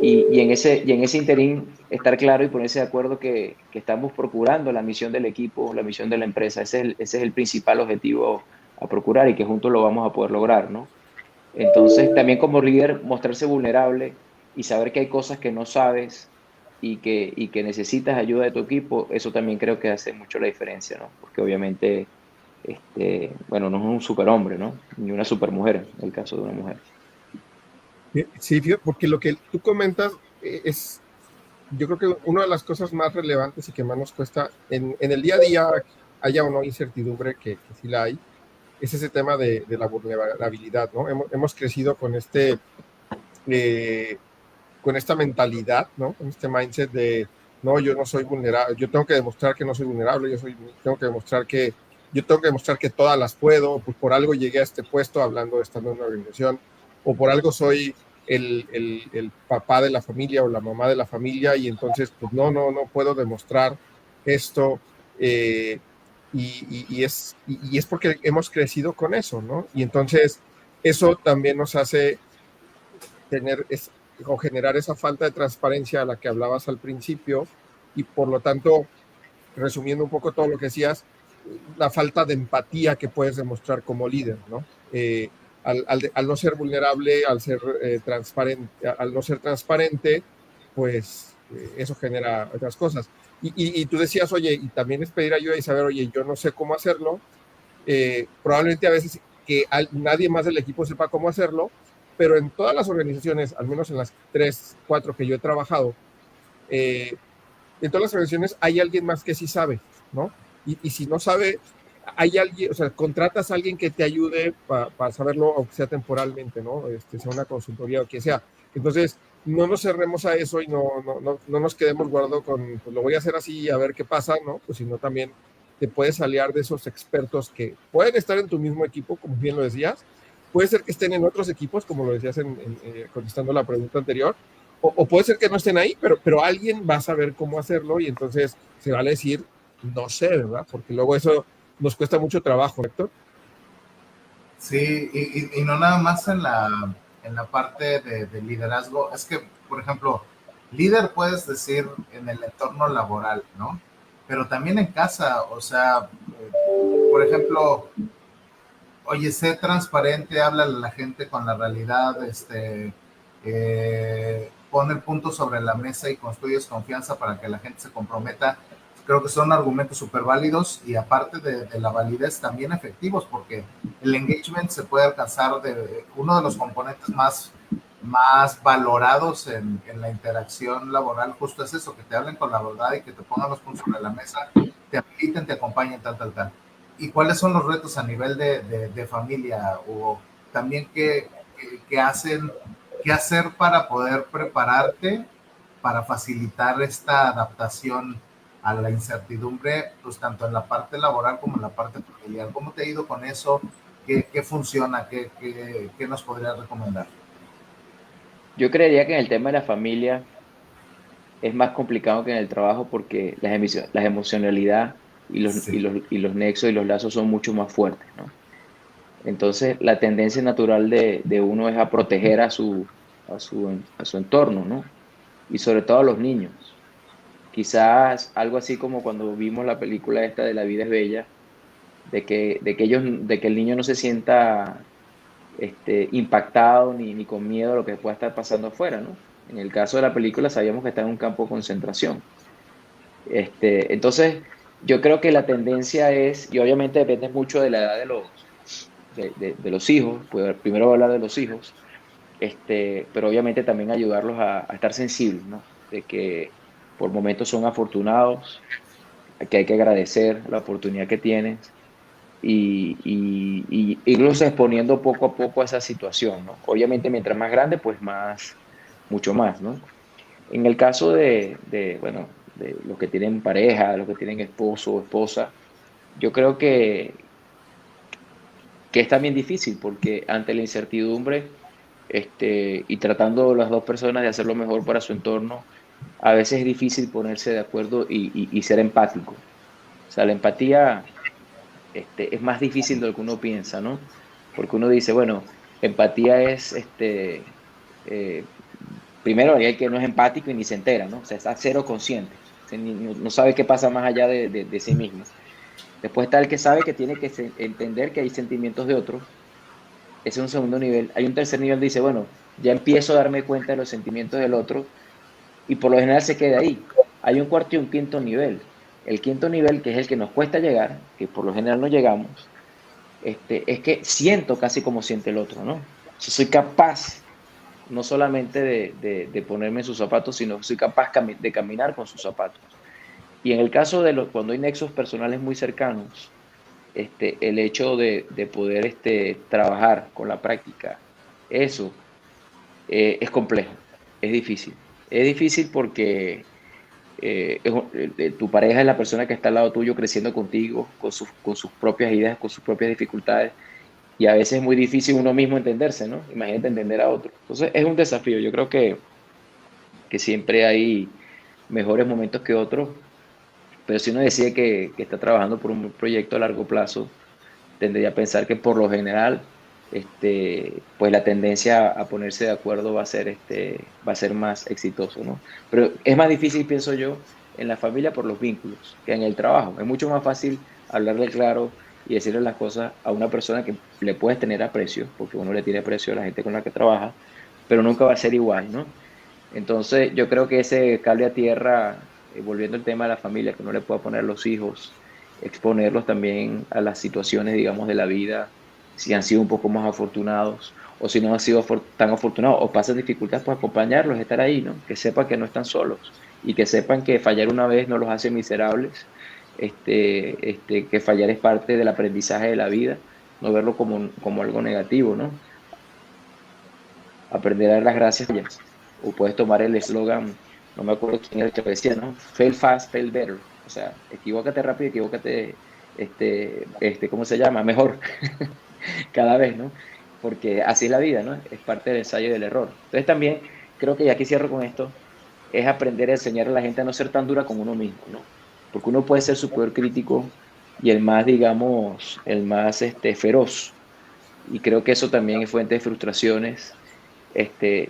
Y en ese interín estar claro y ponerse de acuerdo que estamos procurando la misión del equipo, la misión de la empresa. Ese es el principal objetivo a procurar y que juntos lo vamos a poder lograr, ¿no? Entonces, también como líder, mostrarse vulnerable y saber que hay cosas que no sabes y que necesitas ayuda de tu equipo, eso también creo que hace mucho la diferencia, ¿no? Porque obviamente, bueno, no es un superhombre, ¿no? Ni una supermujer, en el caso de una mujer. Sí, porque lo que tú comentas es, yo creo que una de las cosas más relevantes y que más nos cuesta en el día a día, haya o no incertidumbre, que sí la hay, es ese tema de la vulnerabilidad, ¿no? Hemos crecido con esta mentalidad, ¿no? Con este mindset de, no, yo no soy vulnerable, yo tengo que demostrar que no soy vulnerable, tengo que demostrar que todas las puedo, pues por algo llegué a este puesto estando en una organización, o por algo soy el papá de la familia o la mamá de la familia, y entonces, pues no puedo demostrar esto, y es porque hemos crecido con eso, ¿no? Y entonces, eso también nos hace generar esa falta de transparencia a la que hablabas al principio, y por lo tanto, resumiendo un poco todo lo que decías, la falta de empatía que puedes demostrar como líder, ¿no? Al no ser vulnerable, al no ser transparente, pues eso genera otras cosas. Y tú decías, oye, y también es pedir ayuda y saber, oye, yo no sé cómo hacerlo, probablemente a veces que nadie más del equipo sepa cómo hacerlo, pero en todas las organizaciones, al menos en las 3, 4 que yo he trabajado, en todas las organizaciones hay alguien más que sí sabe, ¿no? Y si no sabe, hay alguien, o sea, contratas a alguien que te ayude para saberlo, aunque sea temporalmente, ¿no? Sea una consultoría o que sea. Entonces, no nos cerremos a eso y no nos quedemos guardando con, pues lo voy a hacer así a ver qué pasa, ¿no? Pues sino también te puedes aliar de esos expertos que pueden estar en tu mismo equipo, como bien lo decías. Puede ser que estén en otros equipos, como lo decías contestando la pregunta anterior, o puede ser que no estén ahí, pero alguien va a saber cómo hacerlo, y entonces se vale decir, no sé, ¿verdad? Porque luego eso nos cuesta mucho trabajo, Héctor. Sí, y no nada más en la parte de liderazgo, es que, por ejemplo, líder puedes decir en el entorno laboral, ¿no? Pero también en casa, o sea, por ejemplo, oye, sé transparente, habla a la gente con la realidad, pon el punto sobre la mesa y construyes confianza para que la gente se comprometa. Creo que son argumentos súper válidos y aparte de la validez también efectivos, porque el engagement se puede alcanzar de uno de los componentes más valorados en la interacción laboral, justo es eso, que te hablen con la verdad y que te pongan los puntos sobre la mesa, te habiliten, te acompañen, tal. ¿Y cuáles son los retos a nivel de familia? O también qué hacer para poder prepararte para facilitar esta adaptación a la incertidumbre, pues tanto en la parte laboral como en la parte familiar. ¿Cómo te ha ido con eso? ¿Qué funciona? ¿Qué nos podrías recomendar? Yo creería que en el tema de la familia es más complicado que en el trabajo porque la emocionalidad Sí. y los nexos y los lazos son mucho más fuertes, ¿no? Entonces, la tendencia natural de uno es a proteger a su entorno, ¿no? Y sobre todo a los niños. Quizás algo así como cuando vimos la película esta de La vida es bella, de que el niño no se sienta impactado ni con miedo a lo que pueda estar pasando afuera, ¿no? En el caso de la película sabíamos que está en un campo de concentración. Entonces, Yo creo que la tendencia es, y obviamente depende mucho de la edad de los hijos, pues primero voy a hablar de los hijos, pero obviamente también ayudarlos a estar sensibles, ¿no? De que por momentos son afortunados, que hay que agradecer la oportunidad que tienes y irlos exponiendo poco a poco a esa situación, ¿no? Obviamente mientras más grande, pues mucho más, ¿no? En el caso bueno, de los que tienen pareja, los que tienen esposo o esposa, yo creo que es también difícil porque ante la incertidumbre y tratando las dos personas de hacer lo mejor para su entorno, a veces es difícil ponerse de acuerdo y ser empático. O sea, la empatía es más difícil de lo que uno piensa, ¿no? Porque uno dice, bueno, empatía es, eh, primero hay el que no es empático y ni se entera, ¿no? O sea, está cero consciente, o sea, no sabe qué pasa más allá de sí mismo. Después está el que sabe que tiene que entender que hay sentimientos de otros. Ese es un segundo nivel. Hay un tercer nivel que dice, bueno, ya empiezo a darme cuenta de los sentimientos del otro y por lo general se queda ahí. Hay un cuarto y un quinto nivel. El quinto nivel, que es el que nos cuesta llegar, que por lo general no llegamos, es que siento casi como siente el otro, ¿no? Si soy capaz no solamente de ponerme en sus zapatos, sino que soy capaz de caminar con sus zapatos. Y en el caso de cuando hay nexos personales muy cercanos, el hecho de poder trabajar con la práctica, eso es complejo, es difícil. Es difícil porque tu pareja es la persona que está al lado tuyo creciendo contigo, con sus propias ideas, con sus propias dificultades, y a veces es muy difícil uno mismo entenderse, ¿no? Imagínate entender a otro. Entonces es un desafío, yo creo que siempre hay mejores momentos que otros, pero si uno decide que está trabajando por un proyecto a largo plazo, tendría a pensar que por lo general, pues la tendencia a ponerse de acuerdo va a ser más exitoso, ¿no? Pero es más difícil, pienso yo, en la familia por los vínculos que en el trabajo. Es mucho más fácil hablarle claro y decirle las cosas a una persona que le puedes tener aprecio, porque uno le tiene aprecio a la gente con la que trabaja, pero nunca va a ser igual, ¿no? Entonces, yo creo que ese cable a tierra, volviendo al tema de la familia, que no le pueda poner a los hijos, exponerlos también a las situaciones, digamos, de la vida, si han sido un poco más afortunados o si no han sido tan afortunados o pasan dificultades, pues acompañarlos, estar ahí, ¿no? Que sepan que no están solos y que sepan que fallar una vez no los hace miserables, que fallar es parte del aprendizaje de la vida, no verlo como algo negativo, ¿no? Aprender a dar las gracias. O puedes tomar el eslogan, no me acuerdo quién era el que decía, ¿no? Fail fast, fail better. O sea, equivócate rápido, equivócate, ¿cómo se llama? Mejor, cada vez, ¿no? Porque así es la vida, ¿no? Es parte del ensayo y del error. Entonces también, creo que ya aquí cierro con esto, es aprender a enseñar a la gente a no ser tan dura con uno mismo, ¿no? Porque uno puede ser su peor crítico y el más, digamos, el más feroz. Y creo que eso también es fuente de frustraciones.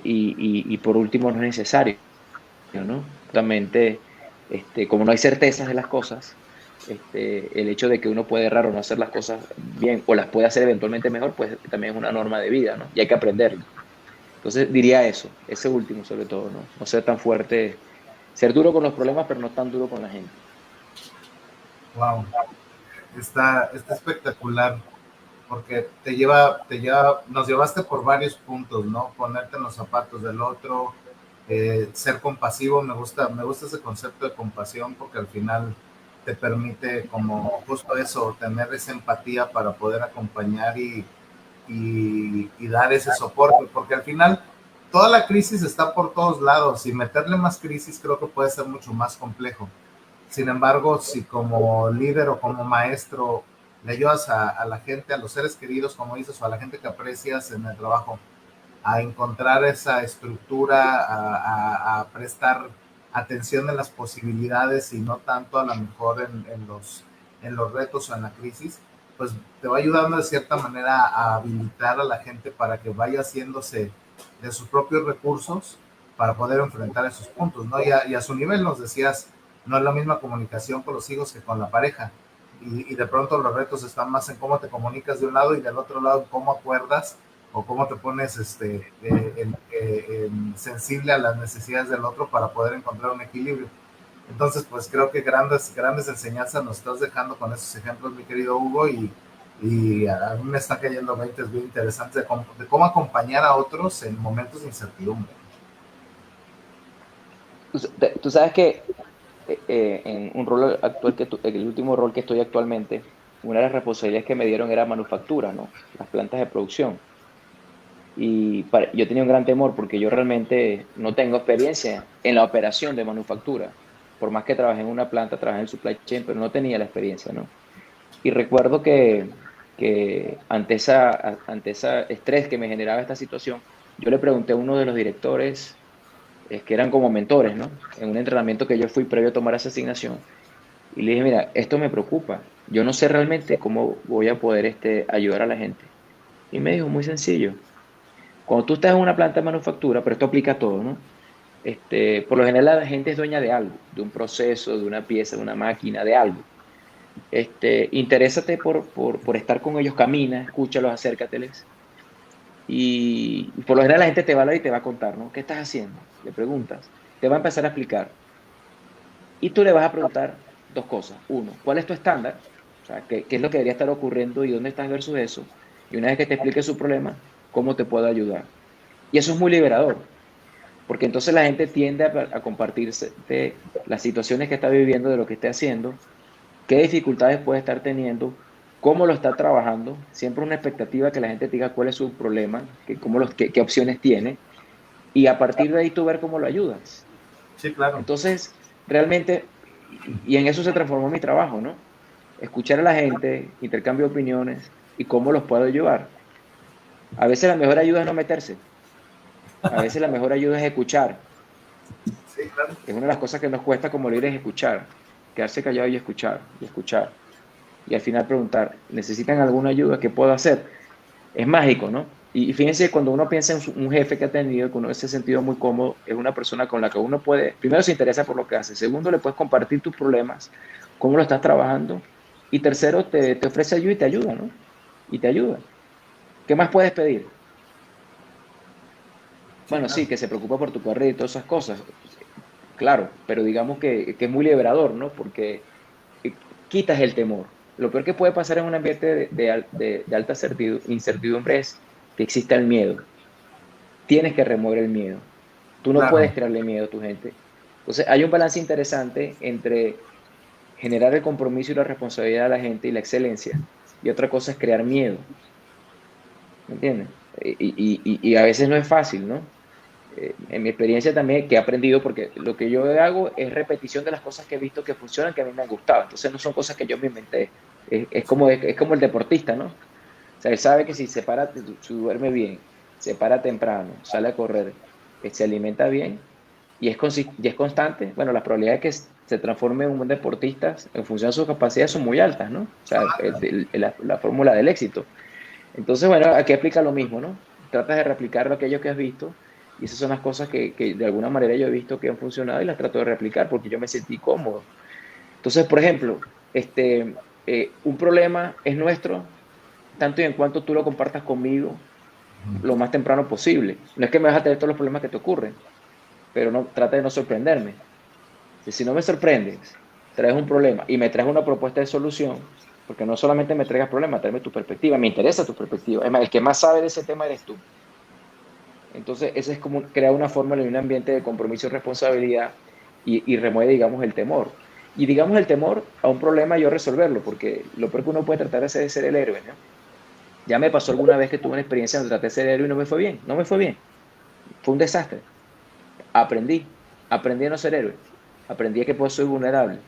Y por último, no es necesario, ¿no? Justamente, como no hay certezas de las cosas, el hecho de que uno puede errar o no hacer las cosas bien o las puede hacer eventualmente mejor, pues también es una norma de vida, ¿no? Y hay que aprenderlo. Entonces diría eso, ese último sobre todo, ¿no? No ser tan fuerte, ser duro con los problemas, pero no tan duro con la gente. Wow, está espectacular porque nos llevaste por varios puntos, ¿no? Ponerte en los zapatos del otro, ser compasivo, me gusta ese concepto de compasión porque al final te permite como justo eso, tener esa empatía para poder acompañar y dar ese soporte, porque al final toda la crisis está por todos lados y meterle más crisis creo que puede ser mucho más complejo. Sin embargo, si como líder o como maestro le ayudas a la gente, a los seres queridos, como dices, o a la gente que aprecias en el trabajo, a encontrar esa estructura, a prestar atención en las posibilidades y no tanto a lo mejor en los retos o en la crisis, pues te va ayudando de cierta manera a habilitar a la gente para que vaya haciéndose de sus propios recursos para poder enfrentar esos puntos, ¿no? Y a su nivel nos decías, no es la misma comunicación con los hijos que con la pareja. Y de pronto los retos están más en cómo te comunicas de un lado y del otro lado cómo acuerdas o cómo te pones sensible a las necesidades del otro para poder encontrar un equilibrio. Entonces, pues creo que grandes enseñanzas nos estás dejando con esos ejemplos, mi querido Hugo, y a mí me están cayendo 20 bien interesantes de cómo acompañar a otros en momentos de incertidumbre. Tú sabes que en un rol actual, el último rol que estoy actualmente, una de las responsabilidades que me dieron era manufactura, ¿no? Las plantas de producción. Y yo tenía un gran temor porque yo realmente no tengo experiencia en la operación de manufactura. Por más que trabajé en una planta, trabajé en supply chain, pero no tenía la experiencia, ¿no? Y recuerdo que ante esa estrés que me generaba esta situación, yo le pregunté a uno de los directores, que eran como mentores, ¿no? En un entrenamiento que yo fui previo a tomar esa asignación, y le dije, mira, esto me preocupa. Yo no sé realmente cómo voy a poder ayudar a la gente. Y me dijo, muy sencillo. Cuando tú estás en una planta de manufactura, pero esto aplica a todo, ¿no? Por lo general la gente es dueña de algo, de un proceso, de una pieza, de una máquina, de algo. Interésate por estar con ellos, camina, escúchalos, acércateles. Y por lo general la gente te va a hablar y te va a contar, ¿no? ¿Qué estás haciendo? Le preguntas. Te va a empezar a explicar. Y tú le vas a preguntar dos cosas. Uno, ¿cuál es tu estándar? O sea, ¿qué es lo que debería estar ocurriendo y dónde estás versus eso? Y una vez que te explique su problema, ¿cómo te puedo ayudar? Y eso es muy liberador, porque entonces la gente tiende a compartirse de las situaciones que está viviendo, de lo que esté haciendo, qué dificultades puede estar teniendo, cómo lo está trabajando. Siempre una expectativa que la gente te diga cuál es su problema, qué opciones tiene, y a partir de ahí tú ver cómo lo ayudas. Sí, claro. Entonces, realmente, y en eso se transformó mi trabajo, ¿no? Escuchar a la gente, intercambio de opiniones y cómo los puedo ayudar. A veces la mejor ayuda es no meterse. A veces la mejor ayuda es escuchar. Sí, claro. Es una de las cosas que nos cuesta como líderes escuchar. Quedarse callado y escuchar, y escuchar. Y al final preguntar, ¿necesitan alguna ayuda? ¿Qué puedo hacer? Es mágico, ¿no? Y fíjense, cuando uno piensa en un jefe que ha tenido, que uno se ha sentido muy cómodo, es una persona con la que uno puede, primero se interesa por lo que hace, segundo le puedes compartir tus problemas, cómo lo estás trabajando, y tercero te ofrece ayuda y te ayuda, ¿no? Y te ayuda. ¿Qué más puedes pedir? Bueno, sí, que se preocupa por tu carrera y todas esas cosas, claro, pero digamos que es muy liberador, ¿no? Porque quitas el temor. Lo peor que puede pasar en un ambiente de alta incertidumbre es que exista el miedo. Tienes que remover el miedo. Tú no puedes crearle miedo a tu gente. Entonces, hay un balance interesante entre generar el compromiso y la responsabilidad de la gente y la excelencia, y otra cosa es crear miedo. ¿Me entiendes? Y a veces no es fácil, ¿no? En mi experiencia también, que he aprendido, porque lo que yo hago es repetición de las cosas que he visto que funcionan, que a mí me han gustado. Entonces no son cosas que yo me inventé. Es como el deportista, ¿no? O sea, él sabe que si si duerme bien, se para temprano, sale a correr, se alimenta bien y es constante, bueno, las probabilidades de que se transforme en un buen deportista en función de sus capacidades son muy altas, ¿no? O sea, la fórmula del éxito. Entonces, bueno, aquí aplica lo mismo, ¿no? Tratas de replicar aquello que has visto, y esas son las cosas que de alguna manera yo he visto que han funcionado y las trato de replicar porque yo me sentí cómodo. Entonces, por ejemplo, un problema es nuestro tanto y en cuanto tú lo compartas conmigo lo más temprano posible. No es que me vas a tener todos los problemas que te ocurren, pero no, trata de no sorprenderme. Si no me sorprendes, traes un problema y me traes una propuesta de solución, porque no solamente me traigas problemas, tráeme tu perspectiva, me interesa tu perspectiva. Es más, el que más sabe de ese tema eres tú. Entonces, eso es como crear una fórmula y un ambiente de compromiso y responsabilidad y remueve, digamos, el temor. Y digamos el temor a un problema yo resolverlo, porque lo peor que uno puede tratar es de ser el héroe, ¿no? Ya me pasó alguna vez que tuve una experiencia donde traté de ser héroe y no me fue bien, no me fue bien. Fue un desastre. Aprendí a no ser héroe, aprendí a que soy vulnerable.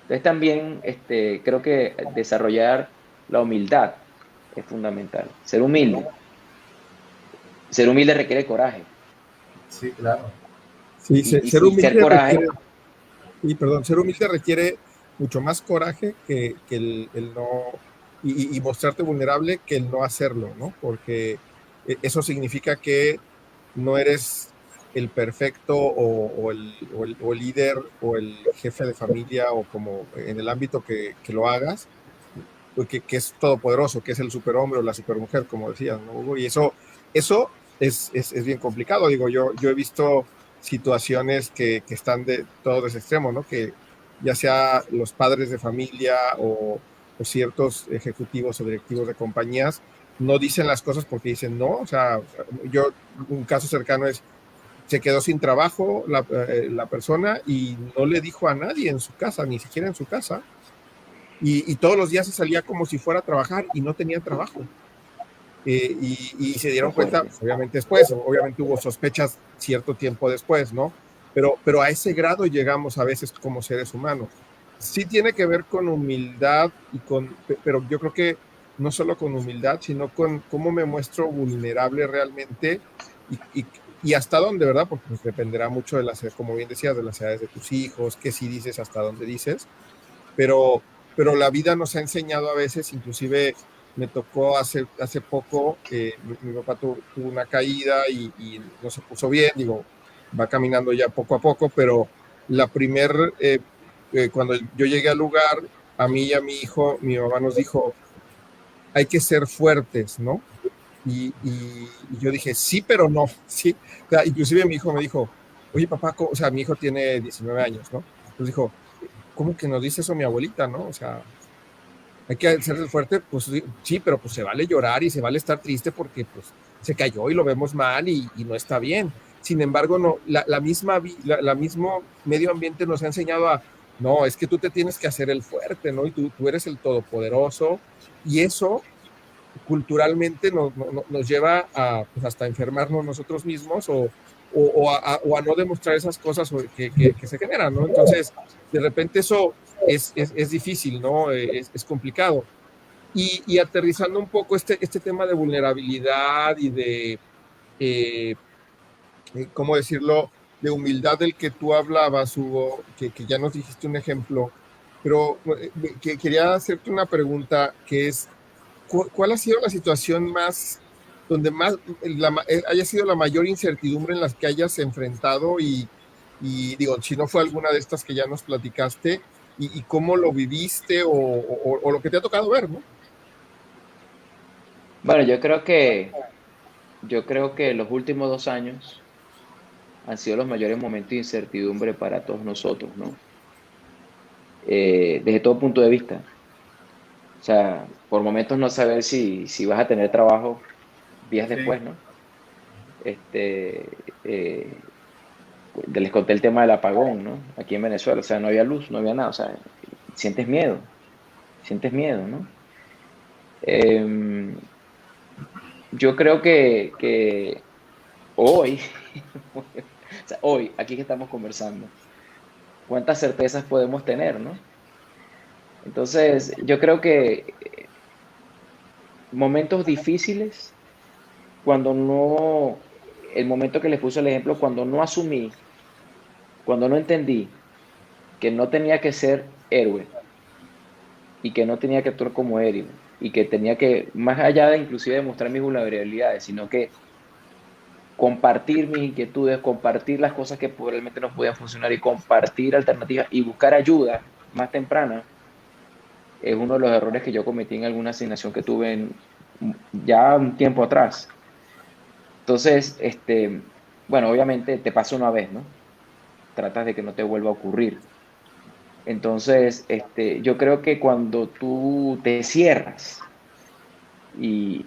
Entonces también creo que desarrollar la humildad es fundamental. Ser humilde requiere coraje. Sí, claro. Sí, ser humilde coraje. Ser humilde requiere mucho más coraje que el no, y mostrarte vulnerable que el no hacerlo, ¿no? Porque eso significa que no eres el perfecto o el líder o el jefe de familia o como en el ámbito que lo hagas, que es todopoderoso, que es el superhombre o la supermujer, como decías, ¿no, Hugo? Y eso es bien complicado. Digo, yo he visto situaciones que están de todos los extremos, ¿no? Que ya sea los padres de familia o ciertos ejecutivos o directivos de compañías no dicen las cosas porque dicen no, o sea, un caso cercano es, se quedó sin trabajo la persona y no le dijo a nadie en su casa, ni siquiera en su casa, y todos los días se salía como si fuera a trabajar y no tenía trabajo. Y se dieron cuenta, pues, obviamente después, obviamente hubo sospechas cierto tiempo después, ¿no? Pero a ese grado llegamos a veces como seres humanos. Sí tiene que ver con humildad, pero yo creo que no solo con humildad, sino con cómo me muestro vulnerable realmente y hasta dónde, ¿verdad? Porque pues dependerá mucho de como bien decías, de las edades de tus hijos, qué sí dices, hasta dónde dices, pero la vida nos ha enseñado a veces, inclusive me tocó hace poco, mi papá tuvo una caída y no se puso bien, digo, va caminando ya poco a poco, pero cuando yo llegué al lugar, a mí y a mi hijo, mi mamá nos dijo, hay que ser fuertes, ¿no? Y yo dije, sí, pero no, sí. O sea, inclusive mi hijo me dijo, oye, papá, o sea, mi hijo tiene 19 años, ¿no? Entonces dijo, ¿cómo que nos dice eso mi abuelita, no? O sea, hay que ser fuerte, pues sí, pero pues se vale llorar y se vale estar triste porque pues se cayó y lo vemos mal y no está bien. Sin embargo, no, la mismo medio ambiente nos ha enseñado a, no, es que tú te tienes que hacer el fuerte, ¿no? Y tú eres el todopoderoso y eso culturalmente nos lleva a pues hasta enfermarnos nosotros mismos o a no demostrar esas cosas que se generan, ¿no? Entonces, de repente eso es difícil, ¿no? Es complicado. Y aterrizando un poco este tema de vulnerabilidad y de, ¿cómo decirlo?, de humildad del que tú hablabas, Hugo, que ya nos dijiste un ejemplo, pero que quería hacerte una pregunta que es, ¿cuál ha sido la situación donde más haya sido la mayor incertidumbre en las que hayas enfrentado y digo, si no fue alguna de estas que ya nos platicaste, y cómo lo viviste o lo que te ha tocado ver, ¿no? Bueno, yo creo que los últimos 2 años han sido los mayores momentos de incertidumbre para todos nosotros, ¿no? Desde todo punto de vista. O sea, por momentos no saber si vas a tener trabajo días después, ¿no? Les conté el tema del apagón, ¿no? Aquí en Venezuela, o sea, no había luz, no había nada, o sea, sientes miedo, ¿no? Yo creo que hoy, o sea, hoy, aquí que estamos conversando, ¿cuántas certezas podemos tener, no? Entonces, yo creo que momentos difíciles, el momento que les puse el ejemplo, cuando no asumí, cuando no entendí que no tenía que ser héroe y que no tenía que actuar como héroe y que tenía que, más allá de inclusive demostrar mis vulnerabilidades, sino que compartir mis inquietudes, compartir las cosas que probablemente no podían funcionar y compartir alternativas y buscar ayuda más temprana, es uno de los errores que yo cometí en alguna asignación que tuve ya un tiempo atrás. Entonces, bueno, obviamente te pasa una vez, ¿no? Tratas de que no te vuelva a ocurrir. Entonces, yo creo que cuando tú te cierras y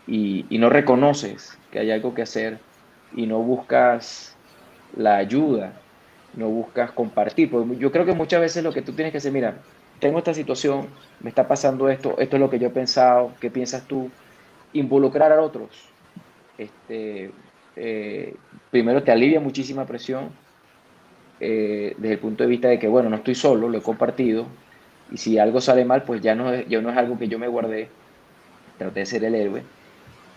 no reconoces que hay algo que hacer y no buscas la ayuda, no buscas compartir, porque yo creo que muchas veces lo que tú tienes que hacer, mira, tengo esta situación, me está pasando esto es lo que yo he pensado, ¿qué piensas tú? Involucrar a otros. Primero te alivia muchísima presión desde el punto de vista de que, bueno, no estoy solo, lo he compartido, y si algo sale mal, pues ya no es algo que yo me guardé, traté de ser el héroe,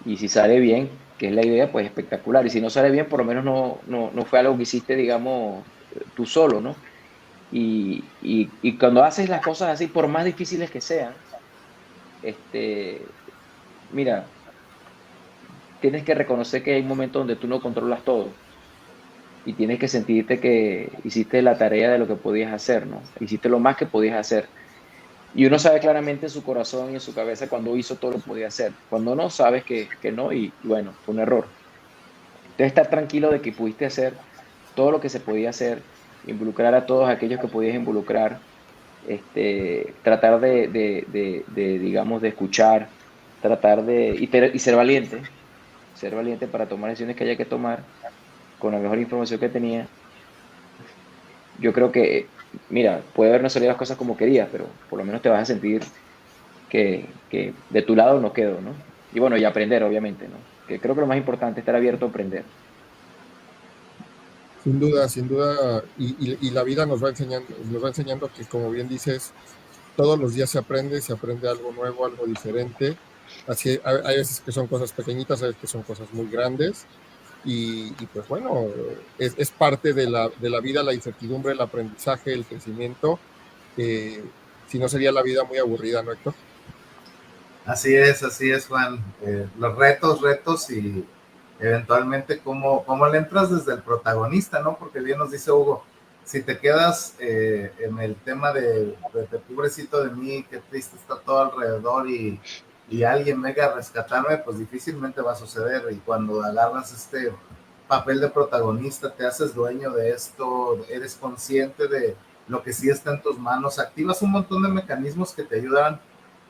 y si sale bien, que es la idea, pues espectacular, y si no sale bien, por lo menos no fue algo que hiciste, digamos, tú solo, ¿no? Y cuando haces las cosas así, por más difíciles que sean, mira, tienes que reconocer que hay momentos donde tú no controlas todo y tienes que sentirte que hiciste la tarea de lo que podías hacer, ¿no? Hiciste lo más que podías hacer. Y uno sabe claramente en su corazón y en su cabeza cuando hizo todo lo que podía hacer. Cuando no, sabes que no y bueno, fue un error. Entonces estar tranquilo de que pudiste hacer todo lo que se podía hacer, involucrar a todos aquellos que podías involucrar, tratar digamos, de escuchar, tratar y ser valiente para tomar decisiones que haya que tomar con la mejor información que tenía. Yo creo que, mira, puede haber no salido las cosas como querías, pero por lo menos te vas a sentir que de tu lado no quedo, ¿no? Y bueno, y aprender, obviamente, ¿no? Que creo que lo más importante es estar abierto a aprender. Sin duda, y la vida nos va enseñando que, como bien dices, todos los días se aprende algo nuevo, algo diferente. Así, hay veces que son cosas pequeñitas, hay veces que son cosas muy grandes. Y pues bueno, es parte de la vida, la incertidumbre, el aprendizaje, el crecimiento. Si no, sería la vida muy aburrida, ¿no, Héctor? Así es, Juan. Los retos y eventualmente cómo le entras desde el protagonista, ¿no? Porque bien nos dice Hugo, si te quedas en el tema de pobrecito de mí, qué triste está todo alrededor y alguien venga a rescatarme, pues difícilmente va a suceder. Y cuando agarras este papel de protagonista, te haces dueño de esto, eres consciente de lo que sí está en tus manos, activas un montón de mecanismos que te ayudan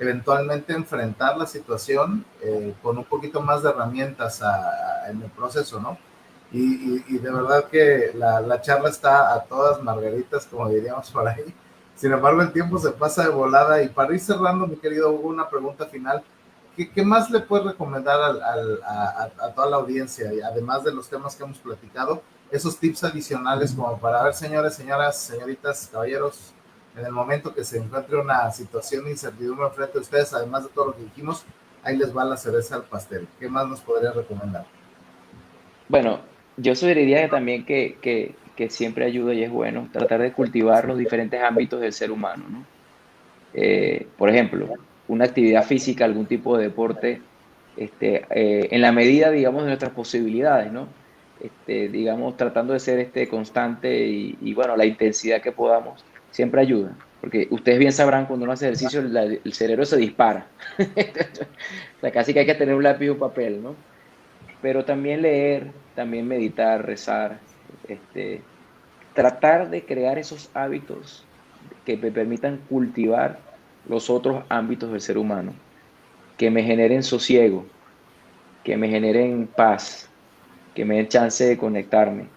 eventualmente enfrentar la situación con un poquito más de herramientas en el proceso, ¿no? Y de verdad que la charla está a todas margaritas, como diríamos por ahí. Sin embargo, el tiempo se pasa de volada. Y para ir cerrando, mi querido Hugo, una pregunta final. ¿Qué más le puedes recomendar a toda la audiencia? Y además de los temas que hemos platicado, esos tips adicionales como para ver, señores, señoras, señoritas, caballeros, en el momento que se encuentre una situación de incertidumbre frente a ustedes, además de todo lo que dijimos, ahí les va la cereza al pastel. ¿Qué más nos podría recomendar? Bueno, yo sugeriría que también que siempre ayuda y es bueno tratar de cultivar los diferentes ámbitos del ser humano, ¿no? Por ejemplo, una actividad física, algún tipo de deporte, en la medida, digamos, de nuestras posibilidades, ¿no? Digamos, tratando de ser constante y, bueno, la intensidad que podamos, siempre ayuda. Porque ustedes bien sabrán, cuando uno hace ejercicio, el cerebro se dispara. O sea, casi que hay que tener un lápiz y un papel, ¿no? Pero también leer, también meditar, rezar, tratar de crear esos hábitos que me permitan cultivar los otros ámbitos del ser humano, que me generen sosiego, que me generen paz, que me den chance de conectarme,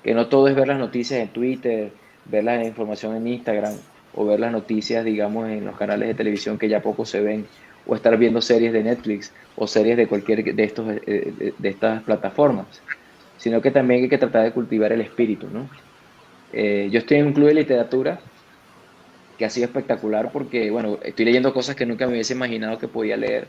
que no todo es ver las noticias en Twitter, ver la información en Instagram o ver las noticias, digamos, en los canales de televisión que ya poco se ven, o estar viendo series de Netflix o series de cualquier de estas plataformas, sino que también hay que tratar de cultivar el espíritu, ¿no? Yo estoy en un club de literatura que ha sido espectacular porque, bueno, estoy leyendo cosas que nunca me hubiese imaginado que podía leer.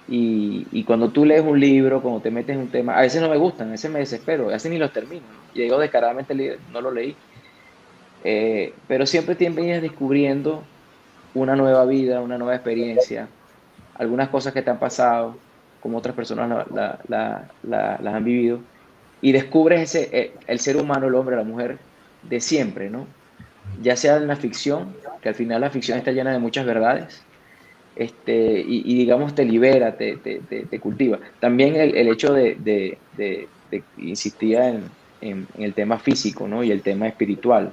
Y cuando tú lees un libro, cuando te metes en un tema, a veces no me gustan, a veces me desespero, a veces ni los termino, ¿no? Y digo descaradamente, no lo leí. Pero siempre te vienes descubriendo una nueva vida, una nueva experiencia, algunas cosas que te han pasado, como otras personas las han vivido, y descubres el ser humano, el hombre, la mujer, de siempre, ¿no? Ya sea en la ficción, que al final la ficción está llena de muchas verdades, y digamos te libera, te cultiva. También el hecho de insistir en el tema físico, ¿no? Y el tema espiritual.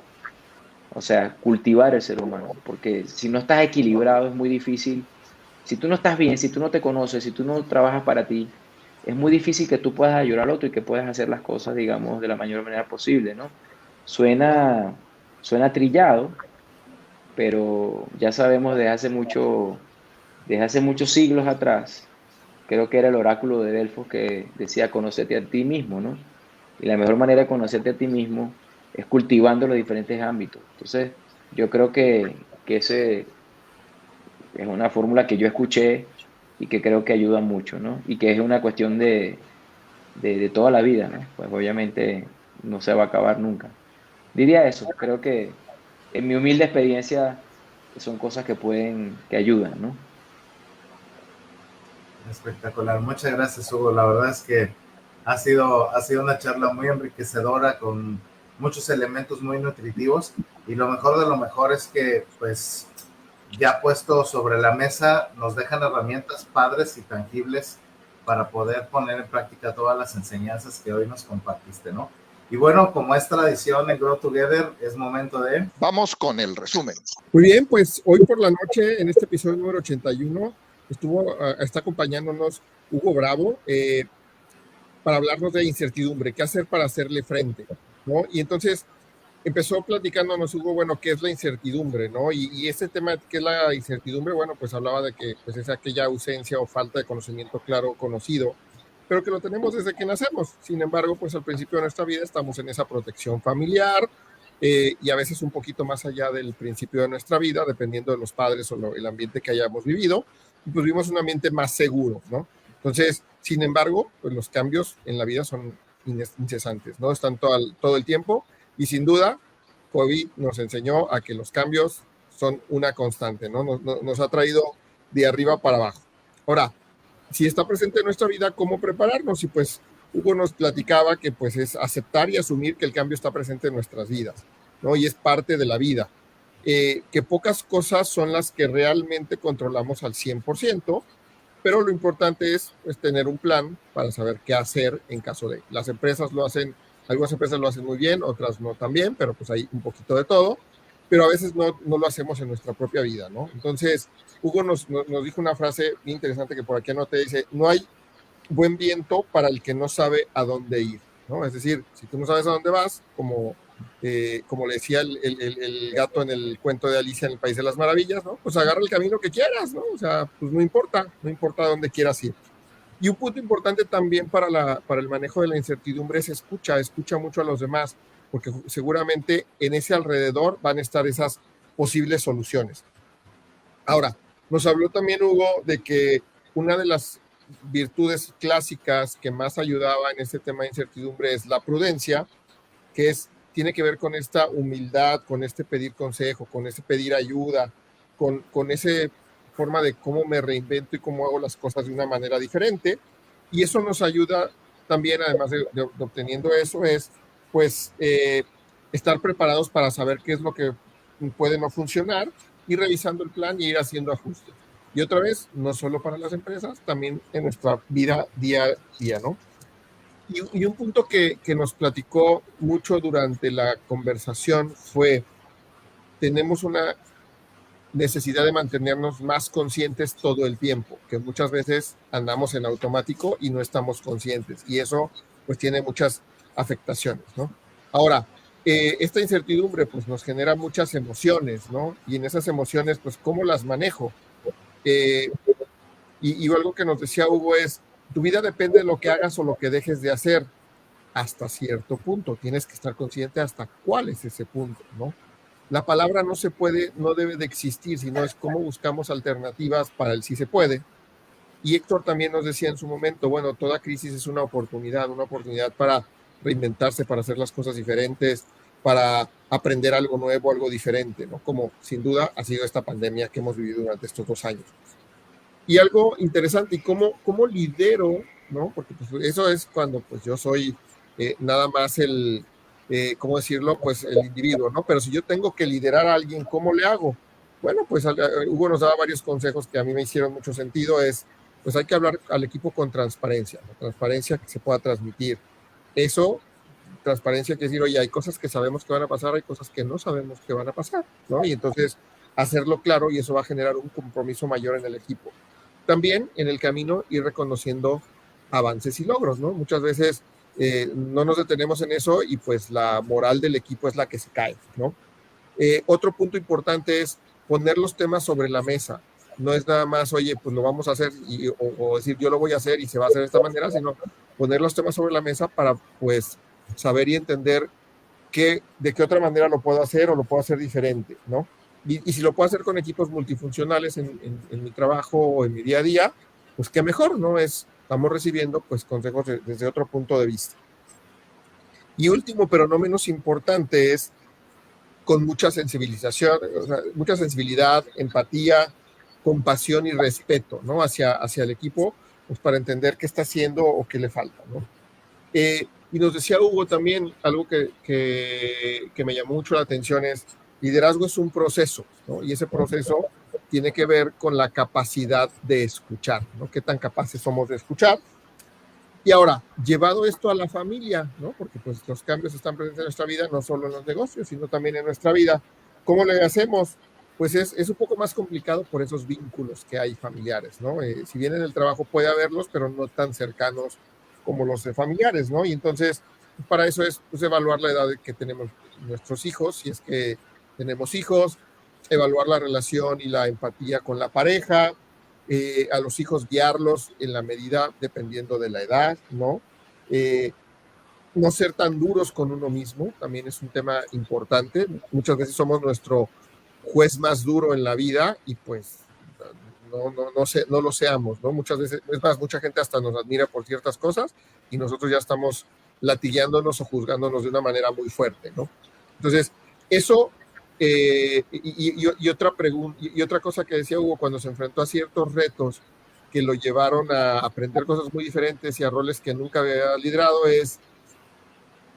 O sea, cultivar el ser humano, porque si no estás equilibrado es muy difícil. Si tú no estás bien, si tú no te conoces, si tú no trabajas para ti, es muy difícil que tú puedas ayudar al otro y que puedas hacer las cosas, digamos, de la mayor manera posible, ¿no? Suena trillado, pero ya sabemos desde hace muchos siglos atrás, creo que era el oráculo de Delfos que decía conócete a ti mismo, ¿no? Y la mejor manera de conocerte a ti mismo es cultivando los diferentes ámbitos. Entonces, yo creo que ese es una fórmula que yo escuché y que creo que ayuda mucho, ¿no? Y que es una cuestión de toda la vida, ¿no? Pues obviamente no se va a acabar nunca. Diría eso, creo que en mi humilde experiencia son cosas que ayudan, ¿no? Espectacular, muchas gracias, Hugo. La verdad es que ha sido una charla muy enriquecedora con muchos elementos muy nutritivos y lo mejor de lo mejor es que pues ya puesto sobre la mesa nos dejan herramientas padres y tangibles para poder poner en práctica todas las enseñanzas que hoy nos compartiste, ¿no? Y bueno, como es tradición en Grow Together, es momento de... Vamos con el resumen. Muy bien, pues hoy por la noche, en este episodio número 81, está acompañándonos Hugo Bravo para hablarnos de incertidumbre, qué hacer para hacerle frente, ¿no? Y entonces empezó platicándonos Hugo, bueno, qué es la incertidumbre, ¿no? Y este tema, ¿qué es la incertidumbre? Bueno, pues hablaba de que pues, es aquella ausencia o falta de conocimiento claro, conocido, pero que lo tenemos desde que nacemos. Sin embargo, pues al principio de nuestra vida estamos en esa protección familiar y a veces un poquito más allá del principio de nuestra vida, dependiendo de los padres o el ambiente que hayamos vivido, pues vivimos un ambiente más seguro, ¿no? Entonces, sin embargo, pues los cambios en la vida son incesantes, ¿no? Están todo el tiempo y sin duda, COVID nos enseñó a que los cambios son una constante, ¿no? Nos ha traído de arriba para abajo. Ahora, si está presente en nuestra vida, ¿cómo prepararnos? Y pues Hugo nos platicaba que pues es aceptar y asumir que el cambio está presente en nuestras vidas, ¿no? Y es parte de la vida. Que pocas cosas son las que realmente controlamos al 100%, pero lo importante es pues, tener un plan para saber qué hacer en caso de. Las empresas lo hacen, algunas empresas lo hacen muy bien, otras no tan bien, pero pues hay un poquito de todo, pero a veces no lo hacemos en nuestra propia vida, ¿no? Entonces, Hugo nos dijo una frase bien interesante que por aquí anoté, dice, no hay buen viento para el que no sabe a dónde ir, ¿no? Es decir, si tú no sabes a dónde vas, como le decía el gato en el cuento de Alicia en el País de las Maravillas, ¿no? Pues agarra el camino que quieras, ¿no? O sea, pues no importa a dónde quieras ir. Y un punto importante también para el manejo de la incertidumbre es escucha mucho a los demás, porque seguramente en ese alrededor van a estar esas posibles soluciones. Ahora, nos habló también Hugo de que una de las virtudes clásicas que más ayudaba en este tema de incertidumbre es la prudencia, que tiene que ver con esta humildad, con este pedir consejo, con este pedir ayuda, con esa forma de cómo me reinvento y cómo hago las cosas de una manera diferente. Y eso nos ayuda también, además de obteniendo eso, es pues estar preparados para saber qué es lo que puede no funcionar, ir revisando el plan y ir haciendo ajustes. Y otra vez, no solo para las empresas, también en nuestra vida día a día, ¿no? Y un punto que nos platicó mucho durante la conversación fue, tenemos una necesidad de mantenernos más conscientes todo el tiempo, que muchas veces andamos en automático y no estamos conscientes, y eso pues tiene muchas afectaciones, ¿no? Ahora, esta incertidumbre pues nos genera muchas emociones, ¿no? Y en esas emociones pues ¿cómo las manejo? Y algo que nos decía Hugo es, tu vida depende de lo que hagas o lo que dejes de hacer hasta cierto punto. Tienes que estar consciente hasta cuál es ese punto, ¿no? La palabra no debe de existir, sino es cómo buscamos alternativas para el sí se puede. Y Héctor también nos decía en su momento, bueno, toda crisis es una oportunidad para reinventarse, para hacer las cosas diferentes, para aprender algo nuevo, algo diferente, ¿no? Como sin duda ha sido esta pandemia que hemos vivido durante estos 2 años. Y algo interesante, ¿y cómo lidero, ¿no? Porque pues, eso es cuando pues yo soy nada más ¿cómo decirlo? Pues el individuo, ¿no? Pero si yo tengo que liderar a alguien, ¿cómo le hago? Bueno, pues Hugo nos daba varios consejos que a mí me hicieron mucho sentido, pues hay que hablar al equipo con transparencia, ¿no? Transparencia que se pueda transmitir. Eso, transparencia quiere decir, oye, hay cosas que sabemos que van a pasar, hay cosas que no sabemos que van a pasar, ¿no? Y entonces hacerlo claro y eso va a generar un compromiso mayor en el equipo. También en el camino ir reconociendo avances y logros, ¿no? Muchas veces no nos detenemos en eso y pues la moral del equipo es la que se cae, ¿no? Otro punto importante es poner los temas sobre la mesa. No es nada más, oye, pues lo vamos a hacer o decir yo lo voy a hacer y se va a hacer de esta manera, sino poner los temas sobre la mesa para pues saber y entender de qué otra manera lo puedo hacer o lo puedo hacer diferente, ¿no? Y si lo puedo hacer con equipos multifuncionales en mi trabajo o en mi día a día, pues qué mejor, ¿no? Estamos recibiendo pues consejos desde otro punto de vista. Y último, pero no menos importante, es con mucha sensibilización, o sea, mucha sensibilidad, empatía, compasión y respeto, ¿no? Hacia el equipo, pues para entender qué está haciendo o qué le falta, ¿no? Y nos decía Hugo también, algo que me llamó mucho la atención es, liderazgo es un proceso, ¿no? Y ese proceso tiene que ver con la capacidad de escuchar, ¿no? ¿Qué tan capaces somos de escuchar? Y ahora, llevado esto a la familia, ¿no? Porque pues los cambios están presentes en nuestra vida, no solo en los negocios, sino también en nuestra vida. ¿Cómo le hacemos? Pues es un poco más complicado por esos vínculos que hay familiares, ¿no? Si bien en el trabajo puede haberlos, pero no tan cercanos como los de familiares, ¿no? Y entonces, para eso es pues, evaluar la edad que tenemos nuestros hijos, si es que tenemos hijos, evaluar la relación y la empatía con la pareja, a los hijos guiarlos en la medida dependiendo de la edad, ¿no? No ser tan duros con uno mismo, también es un tema importante. Muchas veces somos nuestro juez más duro en la vida y pues no lo seamos, ¿no? Muchas veces, es más, mucha gente hasta nos admira por ciertas cosas y nosotros ya estamos latigueándonos o juzgándonos de una manera muy fuerte, ¿no? Entonces, eso y otra cosa que decía Hugo cuando se enfrentó a ciertos retos que lo llevaron a aprender cosas muy diferentes y a roles que nunca había liderado es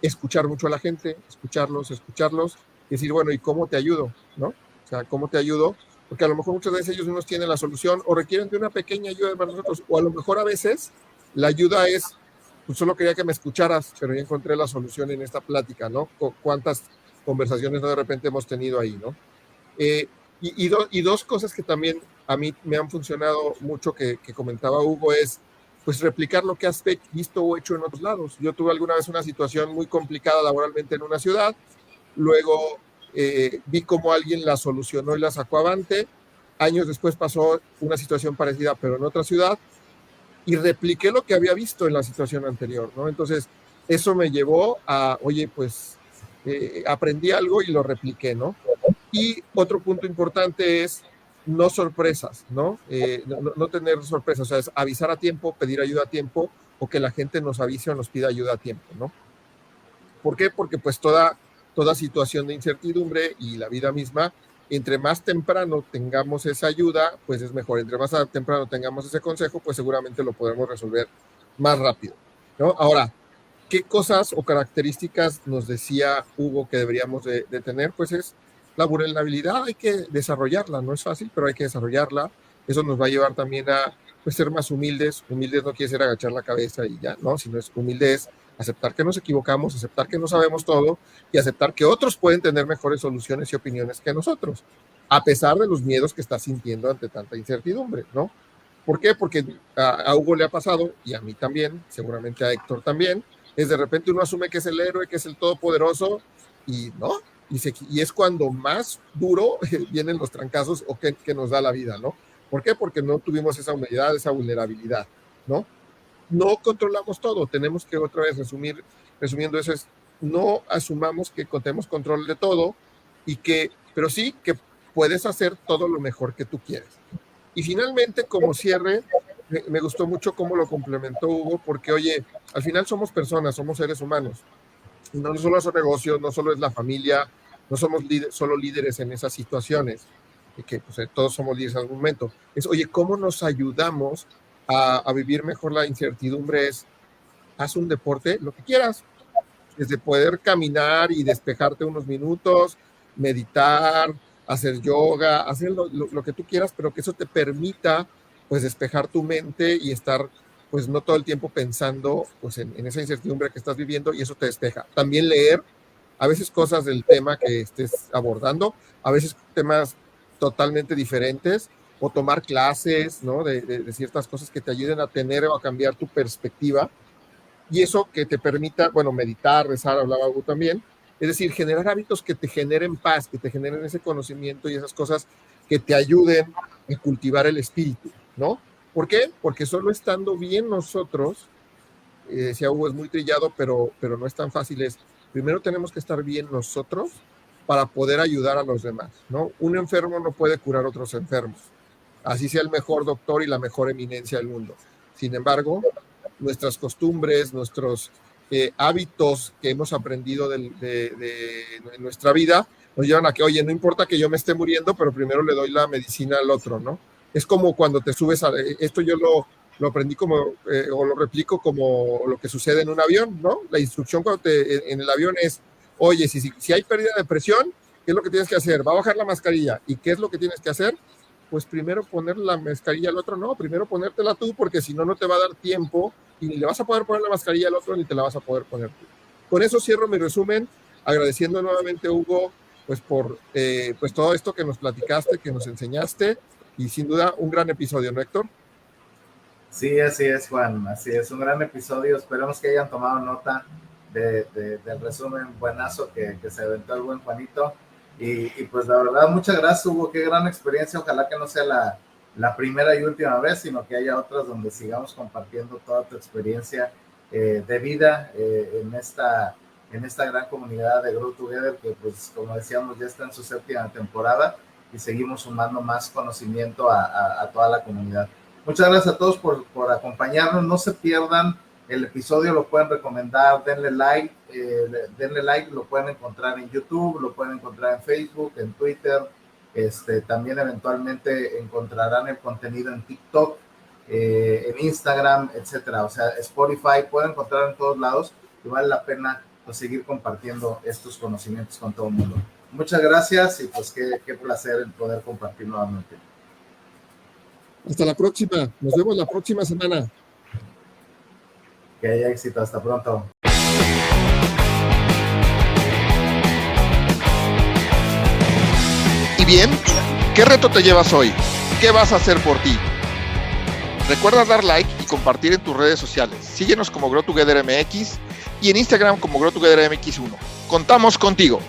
escuchar mucho a la gente, escucharlos, y decir, bueno, ¿y cómo te ayudo? ¿No? O sea, ¿cómo te ayudo? Porque a lo mejor muchas veces ellos mismos tienen la solución o requieren de una pequeña ayuda para nosotros, o a lo mejor a veces la ayuda es, pues solo quería que me escucharas, pero ya encontré la solución en esta plática, ¿no? ¿Cuántas conversaciones de repente hemos tenido ahí, ¿no? Y dos cosas que también a mí me han funcionado mucho que comentaba Hugo es pues replicar lo que has visto o hecho en otros lados. Yo tuve alguna vez una situación muy complicada laboralmente en una ciudad, luego vi cómo alguien la solucionó y la sacó avante, años después pasó una situación parecida pero en otra ciudad y repliqué lo que había visto en la situación anterior, ¿no? Entonces eso me llevó a, oye, pues aprendí algo y lo repliqué, ¿no? Y otro punto importante es no sorpresas, ¿no? No tener sorpresas, o sea, es avisar a tiempo, pedir ayuda a tiempo, o que la gente nos avise o nos pida ayuda a tiempo, ¿no? ¿Por qué? Porque pues toda situación de incertidumbre y la vida misma, entre más temprano tengamos esa ayuda, pues es mejor. Entre más temprano tengamos ese consejo, pues seguramente lo podremos resolver más rápido, ¿no? Ahora, ¿qué cosas o características nos decía Hugo que deberíamos de tener? Pues es la vulnerabilidad, hay que desarrollarla, no es fácil, pero hay que desarrollarla. Eso nos va a llevar también a pues, ser más humildes. Humildes no quiere ser agachar la cabeza y ya, ¿no? Sino es humildes, aceptar que nos equivocamos, aceptar que no sabemos todo y aceptar que otros pueden tener mejores soluciones y opiniones que nosotros, a pesar de los miedos que está sintiendo ante tanta incertidumbre, ¿no? ¿Por qué? Porque a Hugo le ha pasado, y a mí también, seguramente a Héctor también, es de repente uno asume que es el héroe, que es el todopoderoso, y no, y es cuando más duro vienen los trancazos o que nos da la vida, ¿no? ¿Por qué? Porque no tuvimos esa humildad, esa vulnerabilidad, ¿no? No controlamos todo, tenemos que otra vez resumiendo eso es, no asumamos que tenemos control de todo, pero sí que puedes hacer todo lo mejor que tú quieres. Y finalmente, como cierre, me gustó mucho cómo lo complementó Hugo, porque oye, al final somos personas, somos seres humanos, y no solo son negocios, no solo es la familia, no somos solo líderes en esas situaciones, y que pues, todos somos líderes en algún momento. Es, oye, ¿cómo nos ayudamos a vivir mejor la incertidumbre? Es, haz un deporte, lo que quieras, desde poder caminar y despejarte unos minutos, meditar, hacer yoga, hacer lo que tú quieras, pero que eso te permita pues despejar tu mente y estar pues no todo el tiempo pensando pues en esa incertidumbre que estás viviendo, y eso te despeja. También leer, a veces cosas del tema que estés abordando, a veces temas totalmente diferentes, o tomar clases, ¿no? de ciertas cosas que te ayuden a tener o a cambiar tu perspectiva, y eso que te permita, bueno, meditar, rezar, hablaba Hugo también, es decir, generar hábitos que te generen paz, que te generen ese conocimiento y esas cosas que te ayuden a cultivar el espíritu, ¿no? ¿Por qué? Porque solo estando bien nosotros, decía Hugo, es muy trillado, pero no es tan fácil, es, primero tenemos que estar bien nosotros para poder ayudar a los demás, ¿no? Un enfermo no puede curar a otros enfermos, así sea el mejor doctor y la mejor eminencia del mundo. Sin embargo, nuestras costumbres, nuestros hábitos que hemos aprendido de nuestra vida, nos llevan a que, oye, no importa que yo me esté muriendo, pero primero le doy la medicina al otro, ¿no? Es como cuando te subes a... Esto yo lo aprendí como, o lo replico como lo que sucede en un avión, ¿no? La instrucción cuando en el avión es, oye, si hay pérdida de presión, ¿qué es lo que tienes que hacer? Va a bajar la mascarilla. ¿Y qué es lo que tienes que hacer? Pues primero poner la mascarilla al otro, no, primero ponértela tú, porque si no, no te va a dar tiempo y ni le vas a poder poner la mascarilla al otro, ni te la vas a poder poner tú. Con eso cierro mi resumen, agradeciendo nuevamente, Hugo, pues por pues todo esto que nos platicaste, que nos enseñaste, y sin duda un gran episodio, ¿no, Héctor? Sí, así es, Juan, así es, un gran episodio. Esperemos que hayan tomado nota del resumen buenazo que se aventó el buen Juanito. Y pues la verdad, muchas gracias, Hugo, qué gran experiencia. Ojalá que no sea la primera y última vez, sino que haya otras donde sigamos compartiendo toda tu experiencia de vida en esta gran comunidad de Grow Together, que pues como decíamos ya está en su 7ª temporada y seguimos sumando más conocimiento a toda la comunidad. Muchas gracias a todos por acompañarnos. No se pierdan el episodio, lo pueden recomendar, denle like, lo pueden encontrar en YouTube, lo pueden encontrar en Facebook, en Twitter, también eventualmente encontrarán el contenido en TikTok, en Instagram, etcétera. O sea, Spotify, pueden encontrar en todos lados y vale la pena pues, seguir compartiendo estos conocimientos con todo el mundo. Muchas gracias y pues qué placer el poder compartir nuevamente. Hasta la próxima, nos vemos la próxima semana. Que haya éxito, hasta pronto. Y bien, ¿qué reto te llevas hoy? ¿Qué vas a hacer por ti? Recuerda dar like y compartir en tus redes sociales. Síguenos como Grow Together MX y en Instagram como Grow Together MX1. Contamos contigo.